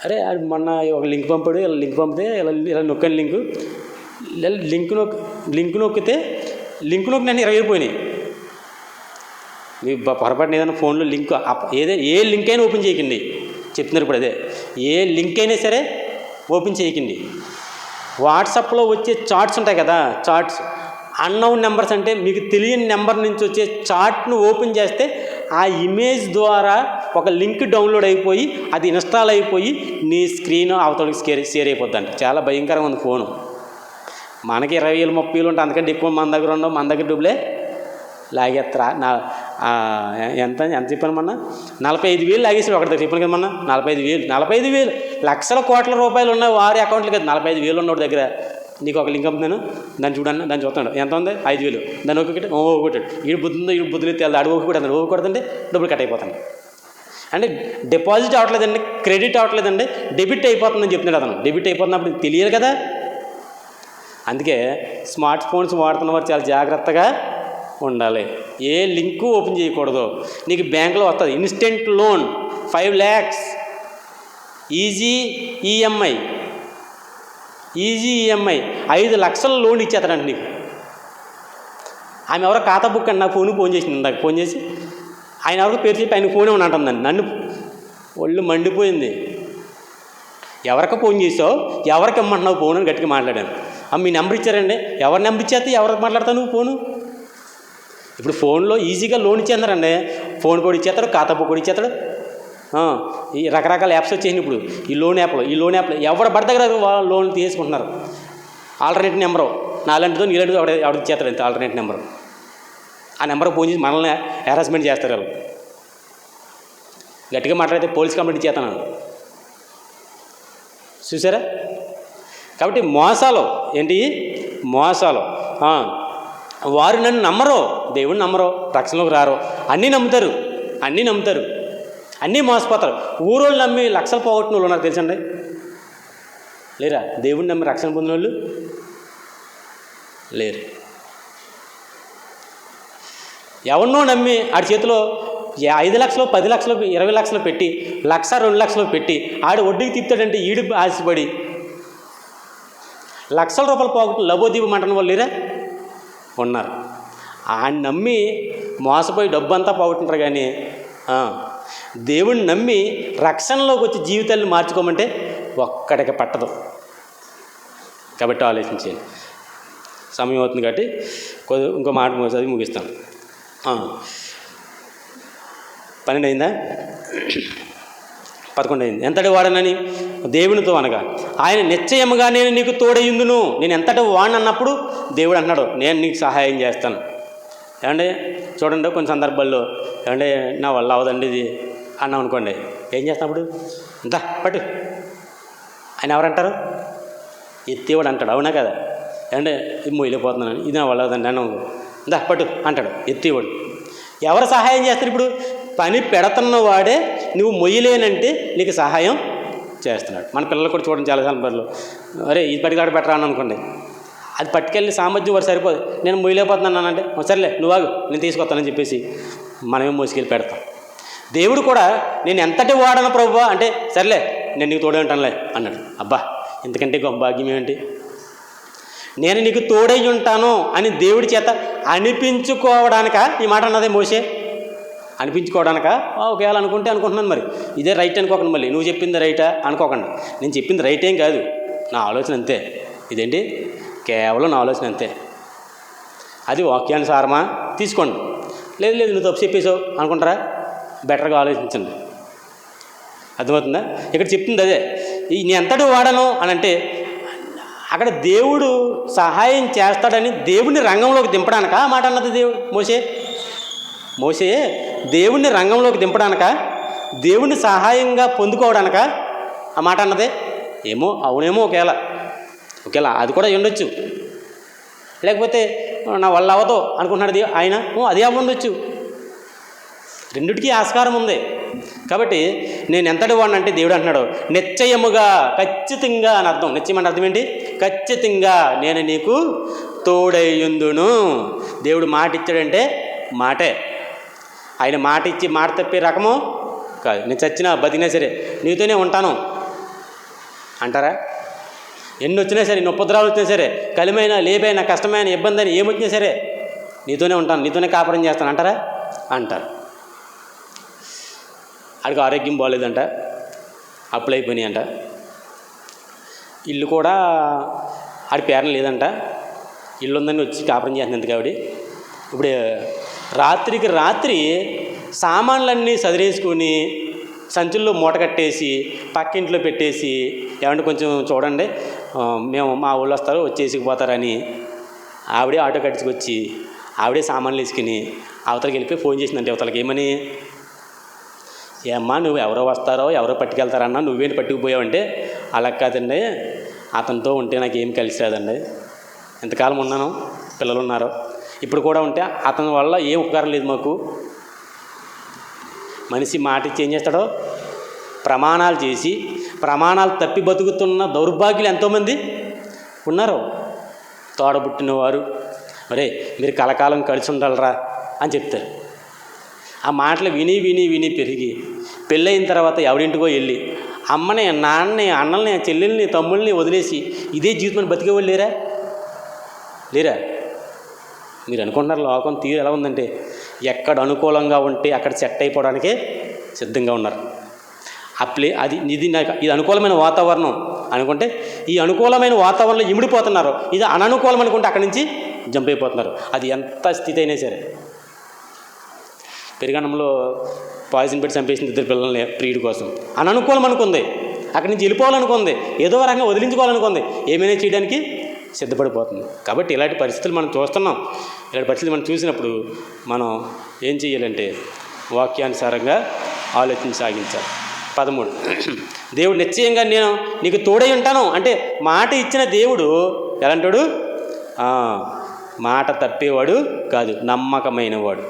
అరే మొన్న ఒక లింక్ పంపాడు, లింక్ పంపితే ఇలా నొక్కని లింక్ నొక్కితే నేను 20 పోయినాయి. మీ పొరపాటున ఏదైనా ఫోన్లో లింక్ ఏ లింక్ అయినా ఓపెన్ చేయకండి, చెప్తున్నారు ఇప్పుడు అదే. ఏ లింక్ అయినా సరే ఓపెన్ చేయకండి. వాట్సాప్లో వచ్చే చాట్స్ ఉంటాయి కదా, చాట్స్ అన్నోన్ నెంబర్స్, అంటే మీకు తెలియని నెంబర్ నుంచి వచ్చే చాట్ను ఓపెన్ చేస్తే ఆ ఇమేజ్ ద్వారా ఒక లింక్ డౌన్లోడ్ అయిపోయి అది ఇన్స్టాల్ అయిపోయి నీ స్క్రీన్ అవతలకి షేర్ అయిపోద్దండి. చాలా భయంకరంగా ఉంది ఫోను. మనకి 20,000 30,000 ఉంటాయి, అందుకంటే ఎక్కువ మన దగ్గర ఉండవు, మన దగ్గర డబ్బులే లాగేస్తారా. ఎంత చెప్పాను మొన్న, 45,000 లాగేసాడు ఒకటి దగ్గర. చెప్పాను కదా మొన్న 45,000 లక్షల కోట్ల రూపాయలు ఉన్నాయి వారి అకౌంట్లు కదా. 45,000 ఉన్నోడి దగ్గర నీకు ఒక లింక్ పంపుతాను, దాన్ని చూడన్నా, దాన్ని చూస్తాడు, ఎంత ఉంది 5,000, దాన్ని ఒకటి ఈడు బుద్ధులు ఎత్తే అడుగు ఒకటి అన్నాడు, కొడుతుంటే డబ్బులు కట్ అయిపోతాను. అంటే డిపాజిట్ అవ్వట్లేదండి, క్రెడిట్ అవ్వట్లేదండి, డెబిట్ అయిపోతుందని చెప్తున్నాడు అతను. డెబిట్ అయిపోతున్నప్పుడు తెలియదు కదా. అందుకే స్మార్ట్ ఫోన్స్ వాడుతున్న వారు చాలా జాగ్రత్తగా ఉండాలి. ఏ లింకు ఓపెన్ చేయకూడదు. నీకు బ్యాంకులో వస్తుంది instant loan 5 lakhs, easy EMI 5 లక్షల లోన్ ఇచ్చేస్తాడంట నీకు. ఆమె ఎవరో ఖాతా బుక్ అండి, నాకు ఫోన్ చేసింది ఇందాక, ఫోన్ చేసి ఆయన ఎవరికి పేరు చెప్పి ఆయన ఫోన్ ఏమని అంటుందండి. నన్ను ఒళ్ళు మండిపోయింది. ఎవరికి ఫోన్ చేసావు, ఎవరికి ఇమ్మంటున్నావు ఫోన్ అని గట్టిగా మాట్లాడాను. మీ నెంబర్ ఇచ్చారండి, ఎవరి నెంబర్ ఇచ్చేస్తే ఎవరికి మాట్లాడతావు నువ్వు ఫోను? ఇప్పుడు ఫోన్లో ఈజీగా లోన్ ఇచ్చేస్తారండి, ఫోన్ కూడా ఇచ్చేస్తాడు, ఖాతా బుక్ కూడా ఇచ్చేస్తాడు. ఈ రకరకాల యాప్స్ వచ్చేసినాయి ఇప్పుడు. ఈ లోన్ యాప్లో ఎవరు పడి దగ్గర లోన్ తీసుకుంటున్నారు. ఆల్టర్నేట్ నెంబరు నాలాంటిదో నీలాంటిదో ఎవరికి ఇచ్చేస్తాడు అంతే ఆల్టర్నేట్ నెంబరు. ఆ నెంబర్కి ఫోన్ చేసి మనల్ని హెరాస్మెంట్ చేస్తారు వాళ్ళు. గట్టిగా మాట్లాడితే పోలీస్ కంప్లైంట్ ఇచ్చేస్తాను. చూసారా? కాబట్టి మోసాలు వారు నన్ను నమ్మరు, దేవుడిని నమ్మరు, రక్షణలోకి రారు, అన్నీ నమ్ముతారు, అన్నీ మోసపోతారు. ఊరోళ్ళు నమ్మి లక్షలు పోగొట్టిన వాళ్ళు ఉన్నారు తెలుసండి, లేరా? దేవుడిని నమ్మి రక్షణ పొందిన వాళ్ళు లేరు. ఎవరినో నమ్మి ఆడి చేతిలో 5 లక్షలు 10 లక్షలు 20 లక్షలు పెట్టి 1,00,000 2 లక్షలు పెట్టి ఆడు వడ్డీకి తిప్పుతాడంటే ఈడు ఆశపడి లక్షల రూపాయలు పోగొట్టు లబోదీపమంటున్న వాళ్ళు లేరా? ఉన్నారు. ఆయన నమ్మి మోసపోయి డబ్బు అంతా పోగొట్టుంటారు. కానీ దేవుణ్ణి నమ్మి రక్షణలోకి వచ్చి జీవితాన్ని మార్చుకోమంటే ఒక్కడికి పట్టదు. కాబట్టి ఆలోచించేయండి. సమయం అవుతుంది కాబట్టి ఇంకో మాట చదివి ముగిస్తాను. 12 అయిందా? 11 అయింది. ఎంతటి వాడనని దేవునితో అనగా ఆయన నిశ్చయముగా నేను నీకు తోడయ్యుందును. నేను ఎంతటి వాడిని అన్నప్పుడు దేవుడు అన్నాడు నేను నీకు సహాయం చేస్తాను. ఏమంటే చూడండి, కొన్ని సందర్భాల్లో ఏమంటే నా వల్ల అవదండి ఇది అన్నాం అనుకోండి, ఏం చేస్తాప్పుడు ఇంత పట్టు ఆయన ఎవరంటారు? ఎత్తేవాడు అంటాడు. అవునా కదా? ఏమంటే ఇది మొయ్యలేకపోతున్నాను, ఇది నా వల్ల అవదండి అన్నావు, ఇందా పట్టు అంటాడు ఎత్తేవాడు. ఎవరు సహాయం చేస్తారు? ఇప్పుడు పని పెడుతున్న వాడే నువ్వు మొయ్యలేనంటే నీకు సహాయం చేస్తున్నాడు. మన పిల్లలు కూడా చూడండి, చాలా సందర్భాల్లో అరే ఈ పట్టుకాడ పెట్టరా అని అనుకోండి, అది పట్టుకెళ్ళి సామర్థ్యం వాడు సరిపోదు, నేను మొయ్యలేకపోతున్నాను అంటే సరేలే నువ్వు ఆగు నేను తీసుకొస్తానని చెప్పేసి మనమే మోసుకెళ్ళి పెడతాం. దేవుడు కూడా నేను ఎంతటి వాడను ప్రభువా అంటే సరేలే నేను నీకు తోడే ఉంటానులే అన్నాడు. అబ్బా ఇంతకంటే గొప్ప భాగ్యం ఏమిటి? నేను నీకు తోడై ఉంటాను అని దేవుడి చేత అనిపించుకోవడానిక ఈ మాట అన్నదే మోషే? అనిపించుకోవడానిక? ఒకవేళ అనుకుంటే అనుకుంటున్నాను, మరి ఇదే రైట్ అనుకోకండి. మళ్ళీ నువ్వు చెప్పింది రైటా అనుకోకండి. నేను చెప్పింది రైట్ ఏం కాదు, నా ఆలోచన అంతే. ఇదేంటి, కేవలం నా ఆలోచన అంతే. అది వాక్యానుసారమా తీసుకోండి, లేదు లేదు నువ్వు తప్పు చెప్పేసావు అనుకుంటారా, బెటర్గా ఆలోచించండి. అర్థమవుతుందా? ఇక్కడ చెప్తుంది అదే. నేను ఎంతటి వాడను అని అంటే అక్కడ దేవుడు సహాయం చేస్తాడని దేవుడిని రంగంలోకి దింపడానిక మాట అన్నది మోషే దేవుణ్ణి రంగంలోకి దింపడానిక, దేవుణ్ణి సహాయంగా పొందుకోవడానిక ఆ మాట అన్నదే? ఏమో, అవునేమో, ఒకేలా అది కూడా ఉండొచ్చు. లేకపోతే నా వల్ల అవ్వదు అనుకుంటున్నాడు ఆయన, అది అవ్వండొచ్చు. రెండిటికీ ఆస్కారం ఉంది. కాబట్టి నేను ఎంతటి వాడిని అంటే దేవుడు అంటున్నాడు నిశ్చయముగా, ఖచ్చితంగా అని అర్థం. నిశ్చయం అంటే అర్థం ఏంటి? ఖచ్చితంగా నేను నీకు తోడయ్యుందును. దేవుడు మాట ఇచ్చాడంటే మాటే. ఆయన మాట ఇచ్చి మాట తప్పే రకము కాదు. నేను చచ్చినా బతికినా సరే నీతోనే ఉంటాను అంటారా? ఎన్ని వచ్చినా సరే, ఎన్ని ఉపద్రవాలు వచ్చినా సరే, కలిమైనా లేపైనా కష్టమైన ఇబ్బంది అయినా ఏమొచ్చినా సరే నీతోనే ఉంటాను, నీతోనే కాపురం చేస్తాను అంటారా? అంటారు. ఆడికి ఆరోగ్యం బాగోలేదంట, అప్పులు అయిపోయినాయి అంట, ఇల్లు కూడా ఆడి పేరున లేదంట, ఇల్లు ఉందని వచ్చి కాపురం చేస్తుంది కాబట్టి ఇప్పుడు రాత్రికి రాత్రి సామాన్లన్నీ సదిరేసుకొని సంచుల్లో మూట కట్టేసి పక్కింట్లో పెట్టేసి, ఏమంటే కొంచెం చూడండి మేము మా ఊళ్ళో వస్తారు వచ్చేసిపోతారని ఆవిడే ఆటో కట్టించుకొచ్చి ఆవిడే సామాన్లు వేసుకుని అవతలకి వెళ్ళిపోయి ఫోన్ చేసిందంటే అవతలకి ఏమని, ఏమ్మా నువ్వు ఎవరో వస్తారో ఎవరో పట్టుకెళ్తారన్నా నువ్వేంటి పట్టుకుపోయావంటే, అలా కాదండి అతనితో ఉంటే నాకు ఏం కలిసి రాదండి, ఎంతకాలం ఉన్నాను, పిల్లలు ఉన్నారు, ఇప్పుడు కూడా ఉంటే అతని వల్ల ఏం ఉపకారం లేదు మాకు. మనిషి మాట ఇచ్చి ఏం చేస్తాడో ప్రమాణాలు చేసి ప్రమాణాలు తప్పి బతుకుతున్న దౌర్భాగ్యులు ఎంతోమంది ఉన్నారు. తోడబుట్టిన వారు మరే మీరు కలకాలం కలిసి ఉండాలరా అని చెప్తారు. ఆ మాటలు విని విని విని పెరిగి పెళ్ళయిన తర్వాత ఎవరింటికో వెళ్ళి అమ్మని నాన్నని అన్నల్ని చెల్లెల్ని తమ్ముళ్ళని వదిలేసి ఇదే జీవితం బతికేవాళ్ళు లేరా? మీరు అనుకుంటున్నారు లోకం తీరు ఎలా ఉందంటే ఎక్కడ అనుకూలంగా ఉంటే అక్కడ సెట్ అయిపోవడానికే సిద్ధంగా ఉన్నారు. ఇది అనుకూలమైన వాతావరణం అనుకుంటే ఈ అనుకూలమైన వాతావరణంలో ఇమిడిపోతున్నారు. ఇది అననుకూలం అనుకుంటే అక్కడి నుంచి జంప్ అయిపోతున్నారు. అది ఎంత స్థితి అయినా సరే. పెరుగన్నంలో పాయిజన్ పెట్టి చంపేసింది 2 పిల్లల్ని ప్రియుడి కోసం. అననుకూలం అనుకుంది, అక్కడి నుంచి వెళ్ళిపోవాలనుకుంది, ఏదో రకంగా వదిలించుకోవాలనుకుంది, ఏమైనా చేయడానికి సిద్ధపడిపోతుంది. కాబట్టి ఇలాంటి పరిస్థితులు మనం చూస్తున్నాం. ఇలాంటి పరిస్థితులు మనం చూసినప్పుడు మనం ఏం చేయాలంటే వాక్యానుసారంగా ఆలోచించసాగించాలి. 13 దేవుడు నిశ్చయంగా నేను నీకు తోడై ఉంటాను అంటే మాట ఇచ్చిన దేవుడు ఎలాంటాడు? మాట తప్పేవాడు కాదు, నమ్మకమైనవాడు,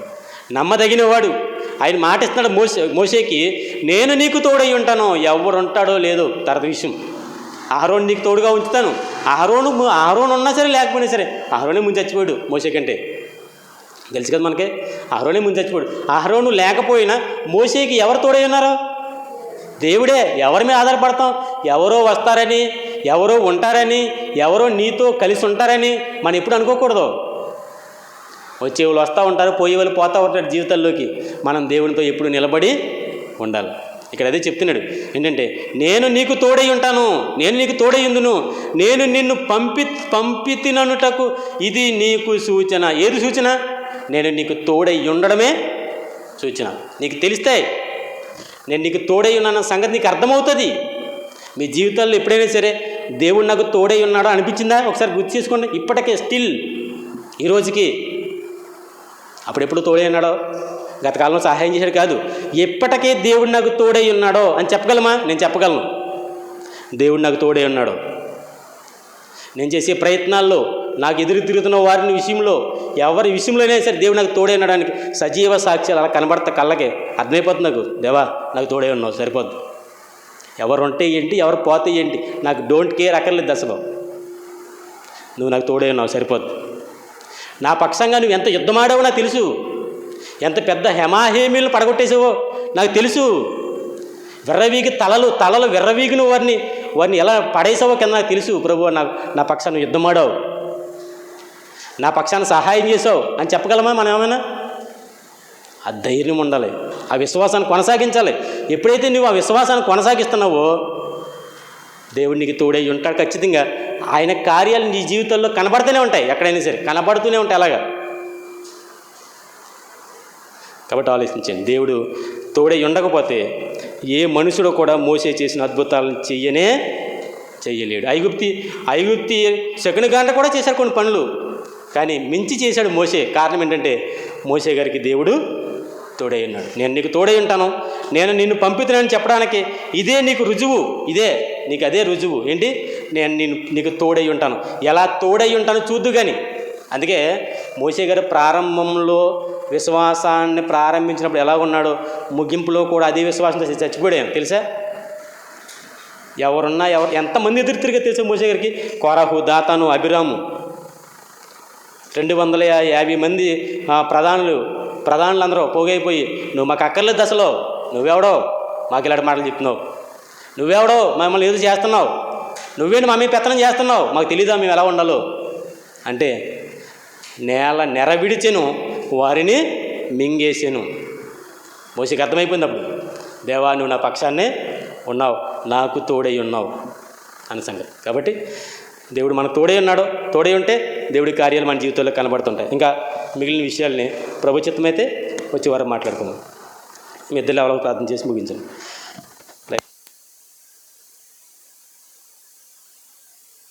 నమ్మదగినవాడు. ఆయన మాట ఇస్తున్నాడు మోషేకి, నేను నీకు తోడై ఉంటాను. ఎవరు ఉంటాడో లేదో తర్వాత విషయం. అహరోను నీకు తోడుగా ఉంచుతాను. అహరోను ఉన్నా సరే లేకపోయినా సరే, అహరోనే ముందు చచ్చిపోయాడు మోషే కంటే, తెలుసు కదా మనకి. అహరోనే ముందు చచ్చిపోయాడు. అహరోను లేకపోయినా మోషేకి ఎవరు తోడై ఉన్నారు? దేవుడే. ఎవరి మీద ఆధారపడతాం? ఎవరో వస్తారని, ఎవరో ఉంటారని, ఎవరో నీతో కలిసి ఉంటారని మనం ఎప్పుడు అనుకోకూడదు. వచ్చేవాళ్ళు వస్తూ ఉంటారు, పోయేవాళ్ళు పోతూ ఉంటారు జీవితాల్లోకి. మనం దేవునితో ఎప్పుడు నిలబడి ఉండాలి. ఇక్కడ అదే చెప్తున్నాడు ఏంటంటే నేను నీకు తోడై ఉంటాను, నేను నీకు తోడై ఉందును, నేను నిన్ను పంపితిననుటకు ఇది నీకు సూచన. ఏది సూచన? నేను నీకు తోడై ఉండడమే సూచన. నీకు తెలుస్తాయి నేను నీకు తోడై ఉన్నాన్న సంగతి నీకు అర్థమవుతుంది. మీ జీవితాల్లో ఎప్పుడైనా సరే దేవుడు నాకు తోడై ఉన్నాడో అనిపించిందా? ఒకసారి గుర్తు చేసుకోండి. ఇప్పటికే స్టిల్ ఈ రోజుకి. అప్పుడెప్పుడు తోడై ఉన్నాడో? గతకాలంలో సహాయం చేశాడు కాదు, ఎప్పటికే దేవుడు నాకు తోడై ఉన్నాడో అని చెప్పగలమా? నేను చెప్పగలను. దేవుడు నాకు తోడై ఉన్నాడు. నేను చేసే ప్రయత్నాల్లో, నాకు ఎదురు తిరుగుతున్న వారిని విషయంలో, ఎవరి విషయంలోనే సరే దేవుడు నాకు తోడై ఉండడానికి సజీవ సాక్ష్యాలు అలా కనబడతా కళ్ళకే అర్థమైపోతుంది నాకు. దేవా నాకు తోడై ఉన్నావు, సరిపోద్ది. ఎవరు ఉంటే ఏంటి, ఎవరు పోతే ఏంటి, నాకు డోంట్ కేర్ అక్కర్లేదు అసలు. నువ్వు నాకు తోడై ఉన్నావు, సరిపోద్ది. నా పక్షంగా నువ్వు ఎంత యుద్ధమాడావో నాకు తెలుసు, ఎంత పెద్ద హెమాహేమీలు పడగొట్టేసావో నాకు తెలుసు. విర్రవీగి తలలు విర్రవీగిన వారిని ఎలా పడేసావో కింద నాకు తెలుసు. ప్రభు నా పక్షాన్ని యుద్ధమాడావు, నా పక్షాన సహాయం చేసావు అని చెప్పగలమా మనం ఏమైనా? ఆ ధైర్యం ఉండాలి, ఆ విశ్వాసాన్ని కొనసాగించాలి. ఎప్పుడైతే నువ్వు ఆ విశ్వాసాన్ని కొనసాగిస్తున్నావో దేవుడు నీకు తోడై ఉంటాడు ఖచ్చితంగా. ఆయన కార్యాలు నీ జీవితంలో కనబడుతూనే ఉంటాయి, ఎక్కడైనా సరే కనబడుతూనే ఉంటాయి అలాగా. కాబట్టి ఆలోచించండి, దేవుడు తోడై ఉండకపోతే ఏ మనుషుడు కూడా మోసే చేసిన అద్భుతాలను చెయ్యలేడు. ఐగుప్తి శకుని గంట కూడా చేశాడు కొన్ని పనులు, కానీ మించి చేశాడు మోసే. కారణం ఏంటంటే మోసే గారికి దేవుడు తోడై ఉన్నాడు. నేను నీకు తోడై ఉంటాను, నేను నిన్ను పంపుతున్నానని చెప్పడానికి ఇదే నీకు రుజువు, ఇదే నీకు అదే రుజువు. ఏంటి? నేను నీకు తోడై ఉంటాను. ఎలా తోడై ఉంటానో చూద్దు కానీ. అందుకే మోసే గారు ప్రారంభంలో విశ్వాసాన్ని ప్రారంభించినప్పుడు ఎలా ఉన్నాడో ముగింపులో కూడా అదే విశ్వాసంతో చచ్చిపోయాను తెలుసా? ఎంతమంది ఎదురు తిరిగి తెలుసా మోసే గారికి? కోరాహు, దాతాను, అభిరాము, 250 మంది ప్రధానులందరూ పోగైపోయి, నువ్వు మాకు అక్కర్లేదు దశలో, నువ్వెవడో మాకు ఇలాంటి మాటలు చెప్తున్నావు, నువ్వెవడో మమ్మల్ని ఏదో చేస్తున్నావు, నువ్వేంటి మా మీద పెత్తనం చేస్తున్నావు, మాకు తెలీదా మేము ఎలా ఉండాలో అంటే నేల నెరవిడిచెను, వారిని మింగేసాను. మోసకి అర్థమైపోయింది అప్పుడు, దేవా నువ్వు నా పక్షాన్నే ఉన్నావు, నాకు తోడై ఉన్నావు అని సంగతి. కాబట్టి దేవుడు మనకు తోడై ఉన్నాడు. తోడై ఉంటే దేవుడి కార్యాలు మన జీవితంలో కనబడుతుంటాయి. ఇంకా మిగిలిన విషయాల్ని ప్రభు చిత్తమైతే వచ్చే వారం మాట్లాడుకుందాం. మీ ఇద్దరు ఎవరో ప్రార్థన చేసి ముగించండి.